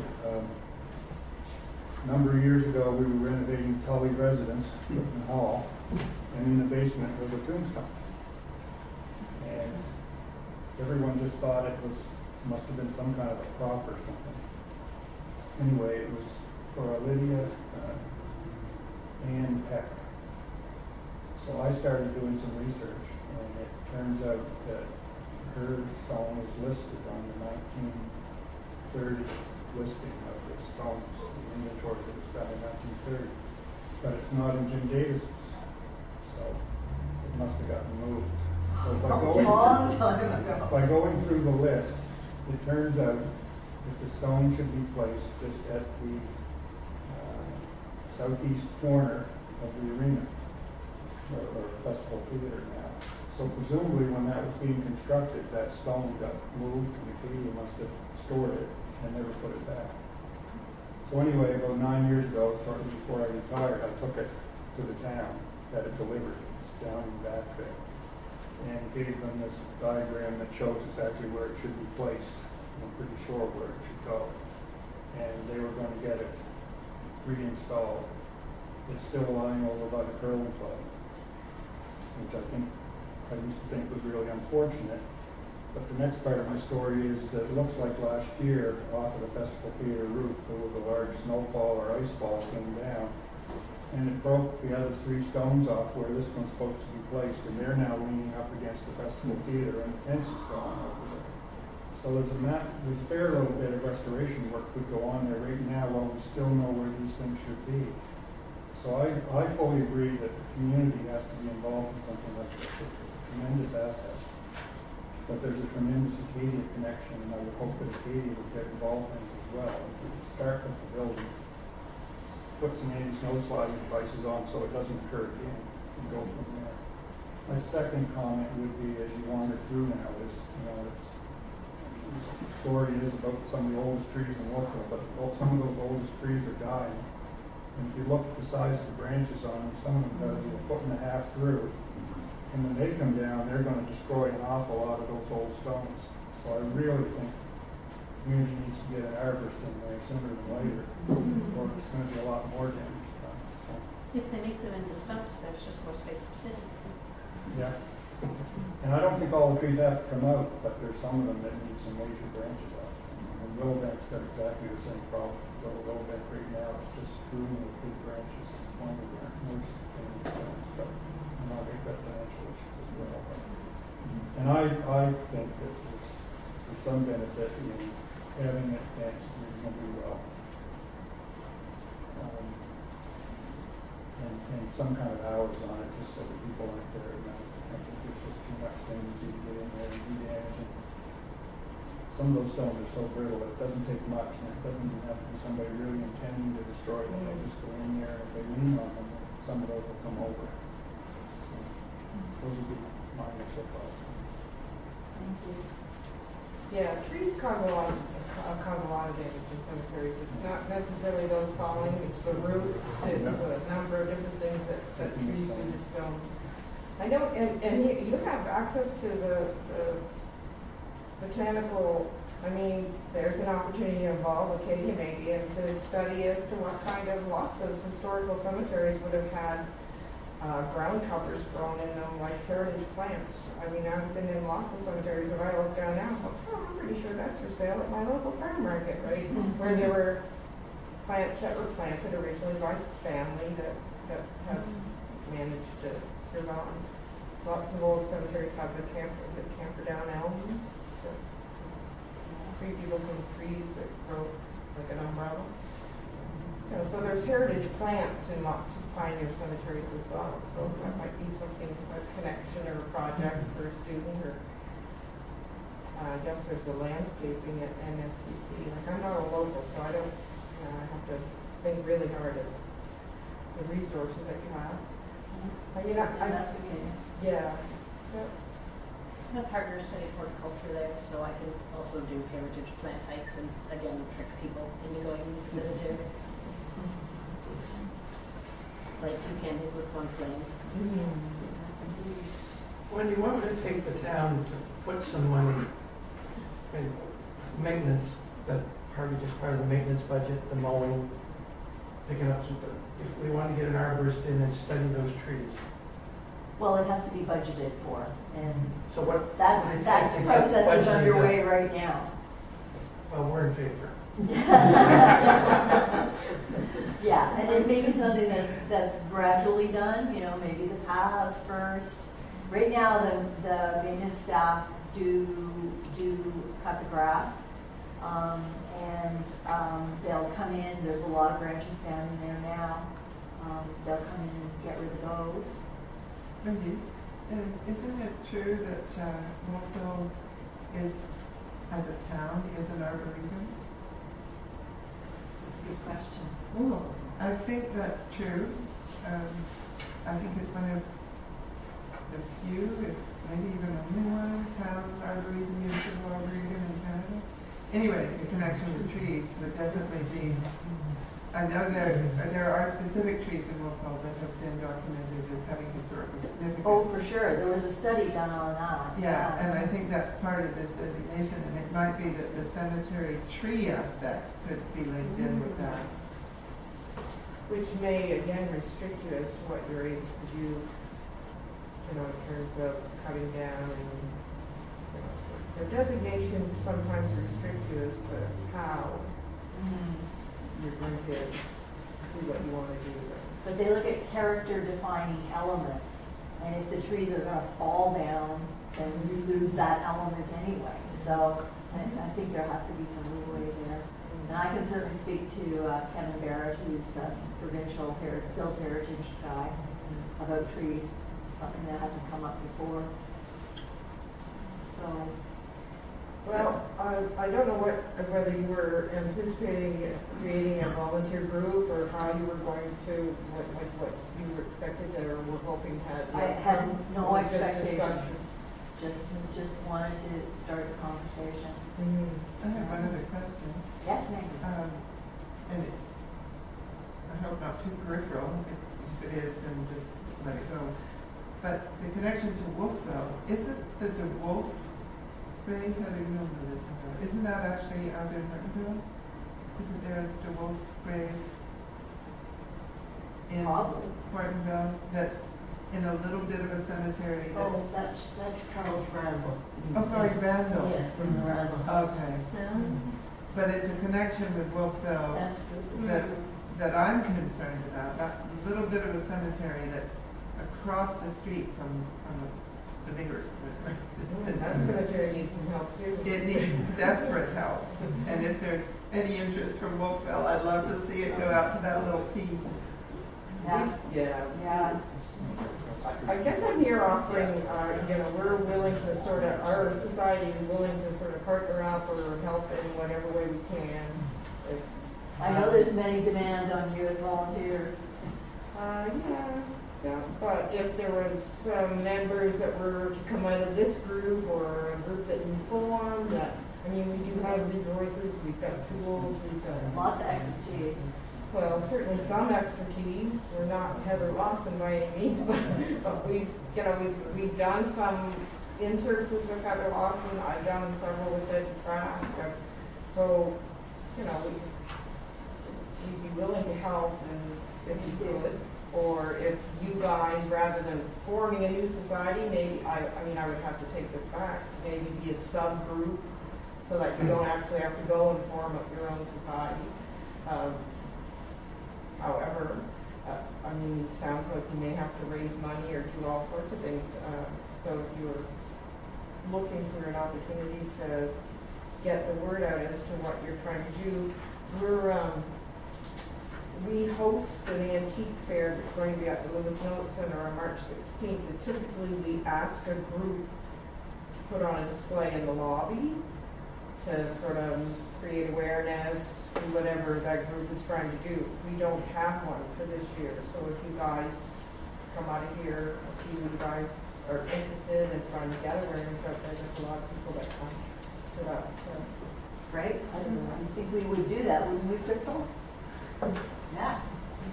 A number of years ago, we were renovating Tully residence, Whitman Hall, and in the basement was a tombstone. And everyone just thought must have been some kind of a prop or something. Anyway, it was for a Lydia Ann Peck. So I started doing some research, and it turns out that her stone was listed on the 1930 listing of the stones, the inventory that was done in 1930. But it's not in Jim Davis's, so it must have gotten moved. So Long time ago. by going through the list, it turns out that the stone should be placed just at the southeast corner of the arena, or Festival Theater now. So presumably when that was being constructed, that stone got moved and Acadia must have stored it and never put it back. So anyway, about 9 years ago, shortly before I retired, I took it to the town, had it delivered. It's down in the back there, and gave them this diagram that shows exactly where it should be placed. I'm pretty sure where it should go. And they were going to get it reinstalled. It's still lying over by the curling club, which I used to think was really unfortunate. But the next part of my story is that it looks like last year, off of the Festival Theater roof, there was a large snowfall or ice fall came down, and it broke the other 3 stones off where this one's supposed to be placed, and they're now leaning up against the Festival Theater, and the fence is gone over there. So there's a fair little bit of restoration work could go on there right now while we still know where these things should be. So I fully agree that the community has to be involved in something like this. It's a tremendous asset. But there's a tremendous Acadia connection, and I would hope that Acadia would get involved in it as well. We could start with the building, put some anti-snow sliding devices on so it doesn't occur again, and go from there. My second comment would be, as you wander through now, is, the story is about some of the oldest trees in Wolfville, but some of those oldest trees are dying. And if you look at the size of the branches on them, some of them are 1.5 feet through. And when they come down, they're going to destroy an awful lot of those old stones. So I really think the community needs to get an arborist in there sooner than later, or it's going to be a lot more damage done. So, If they make them into stumps, there's just more space for sitting. yeah. And I don't think all the trees have to come out, but there's some of them that need some major branches off. And Willowbank's got exactly the same problem. Willowbank right now is just strewn with big branches. It's one of the worst things stuff. They've got financial issues as well. And I think that there's some benefit in having it fenced reasonably well. And some kind of hours on it, just so that people aren't there. I think there's just too much tendency to get in there and do damage. And some of those stones are so brittle, it doesn't take much, and it doesn't even have to be somebody really intending to destroy them. They just go in there, and if they lean on them, some of those will come over. Those would be my initial thoughts. Thank you. Yeah, trees cause a lot of damage in cemeteries. It's not necessarily those falling, it's the roots, it's a number of different things that trees do to stones. I know, and you have access to the botanical, there's an opportunity to involve Acadia maybe and to study as to what kind of lots of historical cemeteries would have had ground covers grown in them like heritage plants. I've been in lots of cemeteries that I look down now and go, I'm pretty sure that's for sale at my local farm market, right? Where there were plants that were planted originally by family that have managed to survive. Lots of old cemeteries have the camper down elms that free people from trees that grow like an umbrella. You know, so there's heritage plants in lots of pioneer cemeteries as well, so that might be something, a connection or a project for a student, or I guess there's the landscaping at NSCC. Like, I'm not a local, so I don't, I have to think really hard at the resources that you have. I mean, yeah. I have partners study horticulture there, so I can also do heritage plant hikes and again trick people into going into the cemeteries. Light two candles with one flame. When you want me to take the town to put some money in maintenance, that just part of the maintenance budget, the mowing, picking up some, if we want to get an arborist in and study those trees. Well, it has to be budgeted for, and So what? that's what do you the think process is budgeted underway right now. Well, we're in favor. Yeah, and it may be something that's gradually done, you know, maybe the paths first. Right now, the maintenance staff do cut the grass, and they'll come in, there's a lot of branches standing there now. They'll come in and get rid of those. Indeed. And isn't it true that Wolfville is, as a town, is an arboretum? That's a good question. Ooh. I think that's true. I think it's one of the few, if maybe even only one town arboretum, municipal arboretum in Canada. Anyway, the connection with trees would definitely be. I know there are specific trees in Wolfville that have been documented as having historical significance. Oh, for sure. There was a study done on that. Yeah, and I think that's part of this designation, and it might be that the cemetery tree aspect could be linked in with that. Which may again restrict you as to what you're able to do, you know, in terms of cutting down and, you know, the designations sometimes restrict you as to how you're going to do what you want to do. But they look at character defining elements, and if the trees are going to fall down, then you lose that element anyway. So I think there has to be some leeway there. And I can certainly speak to Kevin Barrett, who's the provincial built heritage guy, about trees, something that hasn't come up before. So. Well, I don't know whether you were anticipating creating a volunteer group or how you were going to, what you were expected or were hoping had. I had no just expectation. discussion. Just wanted to start the conversation. I have one other question. Yes, ma'am. And it's, I hope not too peripheral. If it is, then just let it go. But the connection to Wolfville, is it the DeWolf grave? How do you know this? Isn't that actually out in Hortonville? Isn't there a DeWolf grave in Hortonville that's in a little bit of a cemetery? That's Charles Randall. Oh, sorry, Randall. Yes, from the Randall. Okay. But it's a connection with Wolfville That's good. that I'm concerned about. That little bit of a cemetery that's across the street from the bigger cemetery. That cemetery needs some help too. It needs desperate help. And if there's any interest from Wolfville, I'd love to see it go out to that little piece. Yeah. Yeah. I guess I'm here offering, you know, we're willing to sort of, our society is willing to sort of partner up or help in whatever way we can. I know there's many demands on you as volunteers. Yeah, but if there was some members that were to come out of this group or a group that you formed, that, I mean, we do have resources, we've got tools, we've got Lots of expertise. well, certainly some expertise. We're not Heather Lawson by any means, but we've, you know, we've done some in-services with Heather Lawson. I've done several with Ed Trask. So, you know, we'd be willing to help, and if you could, or if you guys, rather than forming a new society, maybe I mean, I would have to take this back. Maybe be a subgroup, so that you don't actually have to go and form up your own society. However, I mean, it sounds like you may have to raise money or do all sorts of things. So if you're looking for an opportunity to get the word out as to what you're trying to do, we host an antique fair that's going to be at the Lewis Millet Center on March 16th. And typically we ask a group to put on a display in the lobby to sort of create awareness, do whatever that group is trying to do. We don't have one for this year, so if you guys come out of here, a few of you guys are interested in trying to get awareness out there, there's a lot of people that come to that. Right? I think we would do that, wouldn't we, Crystal? Yeah.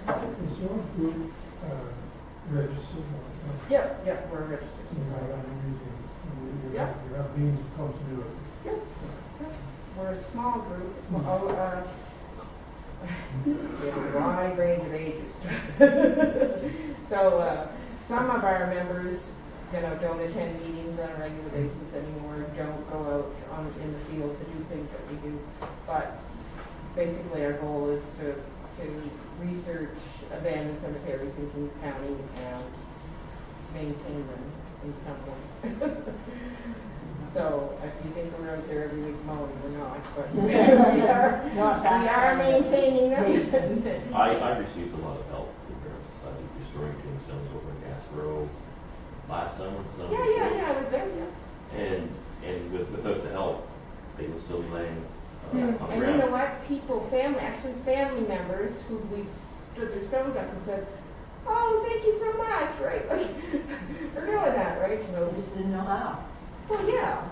Is your group registered? Yeah, we're registered. You Yeah. have means of how to do it. Yeah. We're a small group. We have a wide range of ages. So some of our members, don't attend meetings on a regular basis anymore, don't go out in the field to do things that we do. But basically our goal is to research abandoned cemeteries in Kings County and maintain them in some way. So if you think we're out there every week mowing, we're not, but we are maintaining them. I received a lot of help from the Burial Society restoring tombstones over in Gasbro last summer. Yeah, I was there, yeah. And without the help, they would still be laying on the And ground. you know what? Family members who we've stood their stones up and said, "Oh, thank you so much," right? Like, for doing that, right? We just didn't know how. Well, yeah.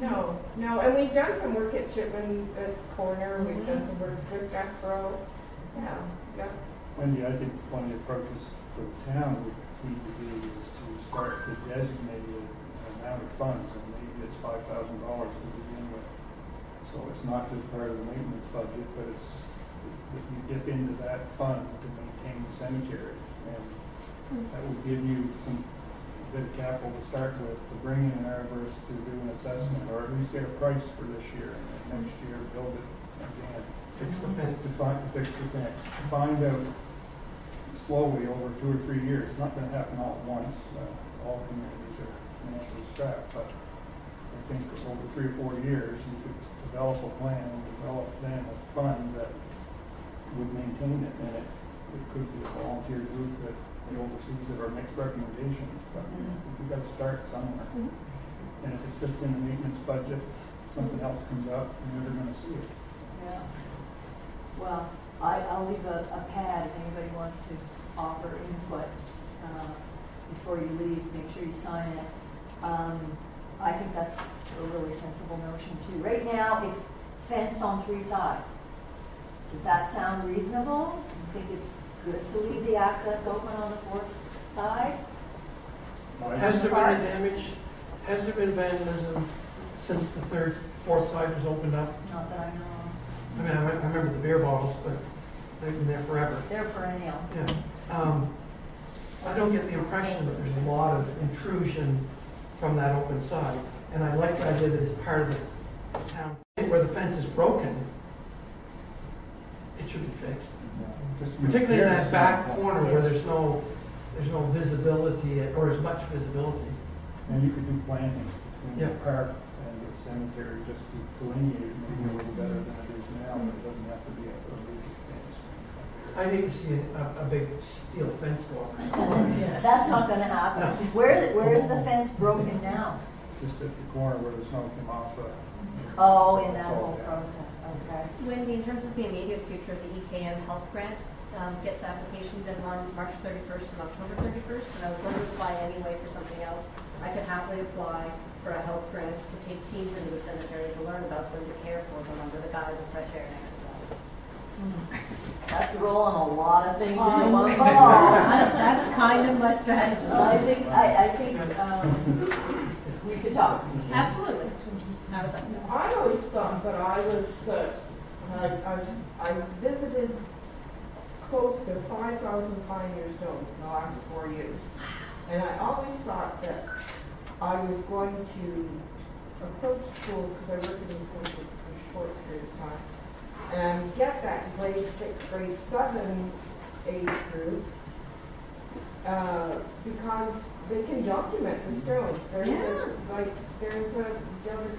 No, and we've done some work at Chipman Corner. We've done some work with Gasbro. Yeah. Wendy, I think one of the approaches for the town would need to be is to start to designate an amount of funds, and maybe it's $5,000 to begin with. So it's not just part of the maintenance budget, but it's if you dip into that fund to maintain the cemetery, and that would give you some bit of capital to start with, to bring in an arborist to do an assessment, or at least get a price for this year, and then next year build it again. Fix the fence. To fix the fence. To find out slowly over 2 or 3 years. It's not going to happen all at once. All communities are financially strapped, but I think over 3 or 4 years, you could develop a plan and develop then a fund that would maintain it, and it could be a volunteer group that oversees it or makes recommendations, but we've got to start somewhere. And if it's just in the maintenance budget, something else comes up, you're never going to see it. Yeah. Well, I'll leave a pad if anybody wants to offer input before you leave. Make sure you sign it. I think that's a really sensible notion too. Right now, it's fenced on 3 sides. Does that sound reasonable? You think it's good to leave the access open on the 4th side? Has there been any damage? Has there been vandalism since the 4th side was opened up? Not that I know I mean, I remember the beer bottles, but they've been there forever. of. They're perennial. Yeah. I don't get the impression that there's a lot of intrusion from that open side. And I like the idea that it's part of the town. Where the fence is broken, it should be fixed. Particularly in that back corner where there's no visibility or as much visibility. And you could do planting between the Yeah. park and the cemetery just to delineate it maybe a little better than it is now, but it doesn't have to be a rigid fence. I'd hate to see a big steel fence go up. That's not going to happen. No. Where is the fence broken now? Just at the corner where the snow came off. Oh, in that It's all whole down. process. Okay. Wendy, in terms of the immediate future, the EKM health grant gets application deadlines March 31st and October 31st, and I was going to apply anyway for something else. I could happily apply for a health grant to take teens into the cemetery to learn about them, to care for them under the guise of fresh air and exercise. That's rolling a lot of things into Oh, one ball. That's kind of my strategy. I think we could talk. Absolutely. How would that go? I always thought that I visited close to 5,000 pioneer stones in the last 4 years. And I always thought that I was going to approach schools, because I worked in schools for a short period of time, and get that grade 6, grade 7 age group, because they can document the stones. There's a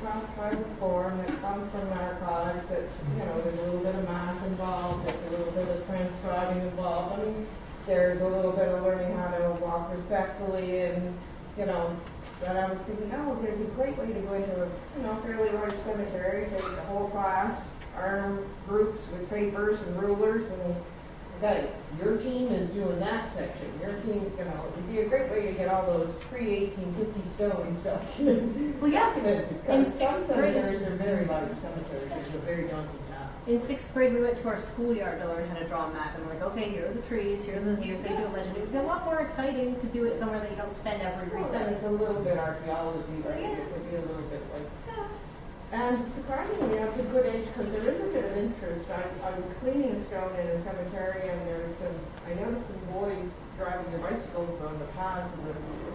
class tribal form that comes from our college that, there's a little bit of math involved, there's a little bit of transcribing involved. I mean, there's a little bit of learning how to walk respectfully and, you know, but I was thinking, oh, there's a great way to go into a, you know, fairly large cemetery, take the whole class, arm groups with papers and rulers, and okay, your team is doing that section. Your team, you know, it'd be a great way to get all those pre-1850 stones documented. Well, yeah, in Some sixth grade, cemeteries are very large cemeteries. It's a very daunting task. in sixth grade, we went to our schoolyard to learn how to draw a map, and we're like, okay, here are the trees, here's how you do a legend. It would be a lot more exciting to do it somewhere that you don't spend every Well, then recess. it's a little bit archaeology, right? It could be a little bit like. And surprisingly, it's a good age because there is a bit of interest. I was cleaning a stone in a cemetery, and I noticed some boys driving their bicycles on the paths of the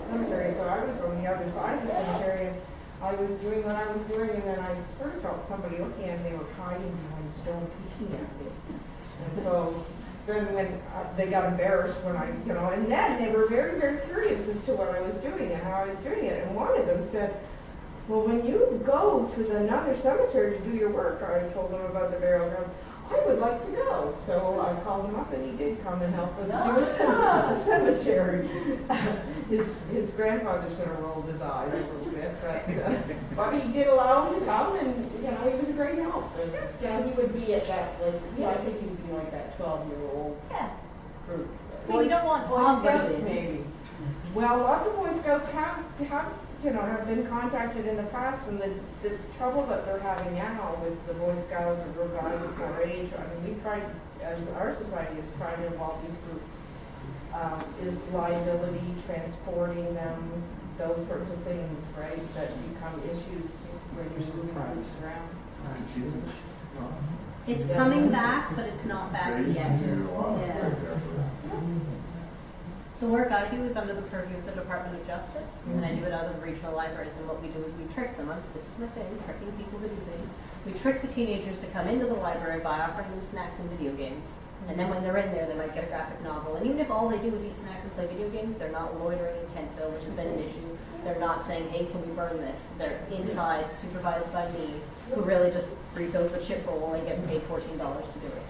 cemetery. So I was on the other side of the cemetery, and I was doing what I was doing, and then I sort of felt somebody looking at me. They were hiding behind a stone, peeking at me. And so then when they got embarrassed when I, you know, and then they were very, very curious as to what I was doing and how I was doing it. And one of them said, well, when you go to another cemetery to do your work, I told them about the burial ground, I would like to go. So I called him up, and he did come and help us do a cemetery. His grandfather sort of rolled his eyes a little bit, but he did allow him to come, and you know, he was a great help. And you know, he would be at that, like, you know, I think he would be like that 12-year-old group. Well, you don't want Boy Scouts, toddlers in. maybe. Well, lots of Boy Scouts have you know, have been contacted in the past, and the trouble that they're having now with the Boy Scouts or Revival 4-H, I mean, we tried, as our society has tried to involve these groups, is liability, transporting them, those sorts of things, right, that become issues when you're moving groups around. It's coming back, but it's not back They used yet. to do a lot of Yeah. work there, but The work I do is under the purview of the Department of Justice, and I do it out of the regional libraries. And what we do is we trick them. This is my thing, tricking people to do things. We trick the teenagers to come into the library by offering them snacks and video games. And then when they're in there, they might get a graphic novel. And even if all they do is eat snacks and play video games, they're not loitering in Kentville, which has been an issue. They're not saying, hey, can we burn this? They're inside, supervised by me, who really just refills the chip roll and gets paid $14 to do it.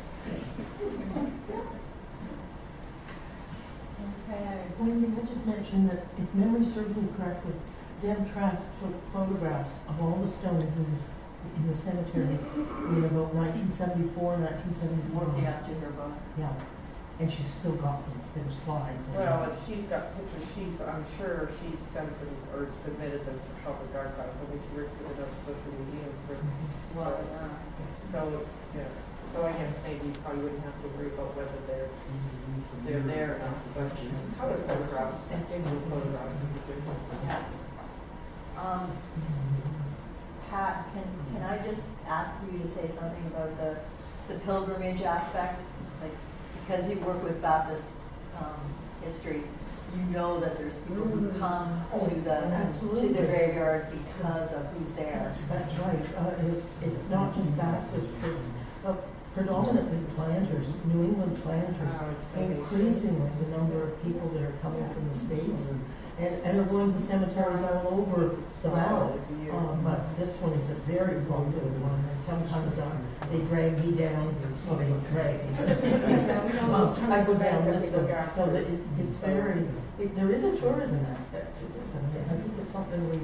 Wendy, I just mentioned that if memory serves me correctly, Deb Trask took photographs of all the stones in the cemetery in about 1974, 1974. Yeah, to her book. Yeah, and she's still got them. They're slides. Well, if she's got pictures, I'm sure she's sent them or submitted them to public archives. I think she worked with the Social Museum for. Well, So, yeah. So I guess maybe you probably wouldn't have to worry about whether they're there or not. But color photographs, digital photographs would be good. Pat, can I just ask you to say something about the pilgrimage aspect? Like, because you work with Baptist history, you know that there's people who come to the graveyard because of who's there. That's right. It's not just Baptists. It's predominantly planters, New England planters. Increasingly, the number of people that are coming from the States and are going to cemeteries all over the valley. But this one is a very popular one. And sometimes they drag me down. Well, they don't drag me. I go down with them. So that it's very. There is a tourism aspect to this, and I think it's something we.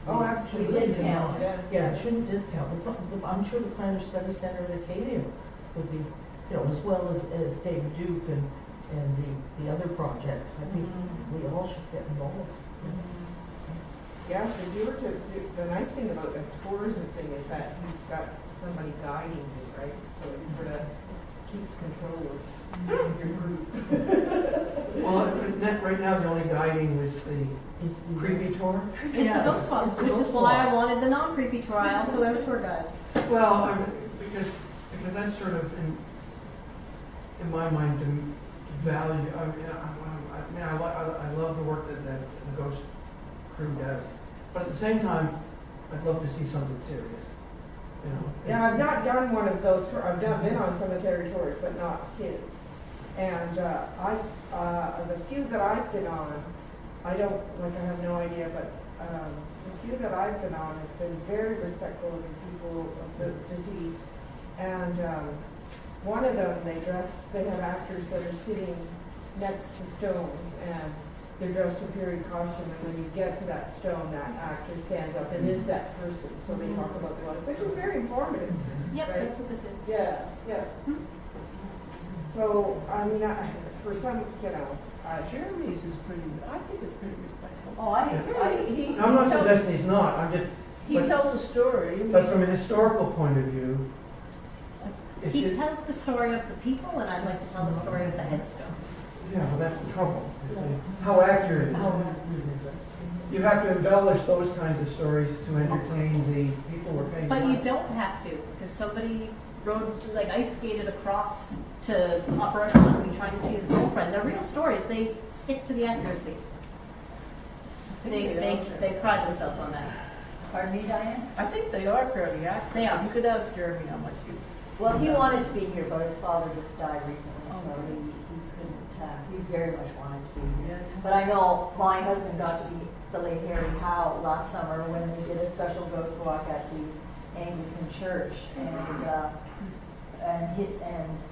Oh, absolutely. Discount. Yeah, it shouldn't discount. I'm sure the Planner Study Center at Acadia would be, you know, as well as David Duke and the other project. I think we all should get involved. Yeah, if you were to do, the nice thing about a tourism thing is that you've got somebody guiding you, right? So it sort of keeps control of your group. Well, right now, the only guiding was the creepy tour. It's the Ghost Walk, which is why I wanted the non-creepy tour. I also am a tour guide. Well, because that's sort of in my mind the value. I love the work that the Ghost crew does, but at the same time, I'd love to see something serious. You know. Yeah, I've not done one of those tours. I've been on cemetery tours, but not his. And the few that I've been on, I have no idea, but the few that I've been on have been very respectful of the people, of the deceased, and one of them, they have actors that are sitting next to stones, and they're dressed in period costume, and when you get to that stone, that actor stands up and is that person, so they talk about their life, which is very informative. Yep, right? that's what this is. Yeah, yeah. So, I mean, for some, Jeremy's is pretty, I think it's pretty respectful. Oh, he I'm not suggesting he's not, I'm just, He but- tells a story. but from a historical point of view, it's He just, tells the story of the people, and I'd like to tell the story of the headstones. yeah, well, that's the trouble. How accurate is it? You have to embellish those kinds of stories to entertain the people we're paying. But you money. don't have to, because somebody ice skated across to Upper Economy trying to see his girlfriend. They're real stories. They stick to the accuracy. They pride themselves on that. Pardon me, Diane? I think they are fairly accurate. They are. You could ask Jeremy how much you. Well, he wanted to be here, but his father just died recently, so he couldn't, he very much wanted to be here. But I know my husband got to be the late Harry Howe last summer when they did a special ghost walk at the Anglican church, and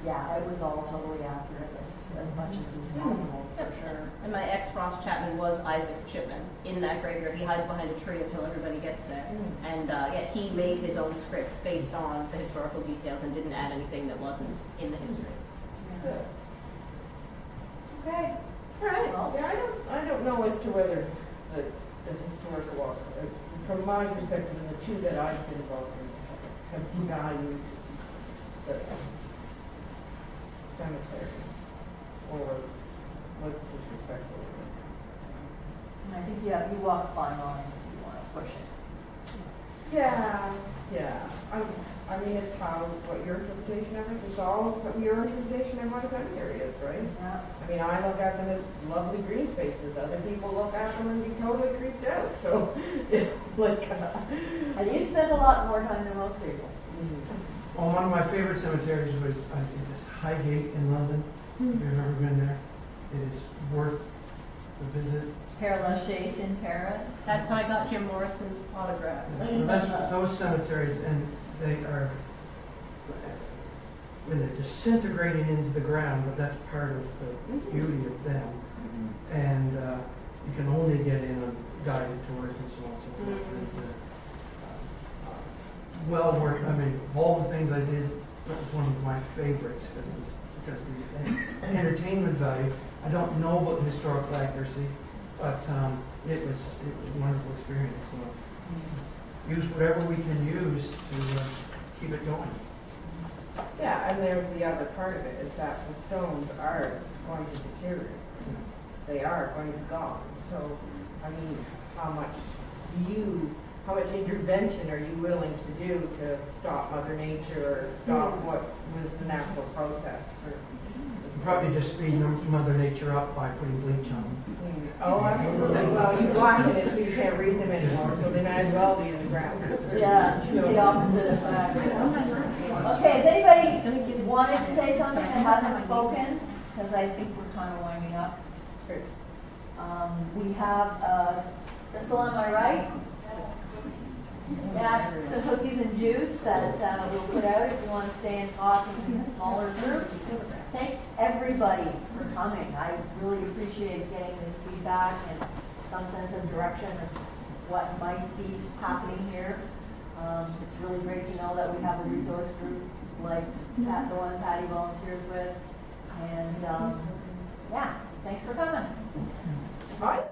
yeah, it was all totally accurate as much as is possible, for sure. And my ex, Ross Chapman, was Isaac Chipman in that graveyard. He hides behind a tree until everybody gets there. And yet he made his own script based on the historical details and didn't add anything that wasn't in the history. Yeah. Okay. All right. Well, Yeah, I don't know as to whether the historical, from my perspective, and the two that I've been involved in have devalued the cemetery or was disrespectful. and I think you walk a fine line if you want to push it. Yeah, yeah. I mean, it's what your interpretation of it is, all what your interpretation of what a cemetery is, right? Yeah. I mean, I look at them as lovely green spaces. Other people look at them and be totally creeped out. So, And you spend a lot more time than most people. Well, one of my favorite cemeteries was, I think it's Highgate in London. If you've ever been there, it is worth the visit. Père Lachaise in Paris. That's how I got Jim Morrison's autograph. Those cemeteries, and they are, when they're disintegrating into the ground, but that's part of the beauty of them. And you can only get in on guided tours and so on and so forth. And, well worth, I mean, of all the things I did, that was one of my favorites because the entertainment value. I don't know about the historical accuracy, but it was a wonderful experience. So use whatever we can use to keep it going. Yeah, and there's the other part of it, is that the stones are going to deteriorate. They are going to be gone. So, I mean, how much intervention are you willing to do to stop Mother Nature or stop what was the natural process for this? Probably just speed Mother Nature up by putting bleach on them. Oh, absolutely. Well, you blacken it so you can't read them anymore, so they might as well be in the ground. Yeah, it's the opposite effect. Okay, has anybody wanted to say something that hasn't spoken? Because I think we're kind of winding up. We have, Crystal, am I right? Yeah, some cookies and juice that we'll put out if you want to stay and talk in smaller groups. Thank everybody for coming. I really appreciate getting this feedback and some sense of direction of what might be happening here. It's really great to know that we have a resource group like the one Patty volunteers with. And yeah, thanks for coming. Bye.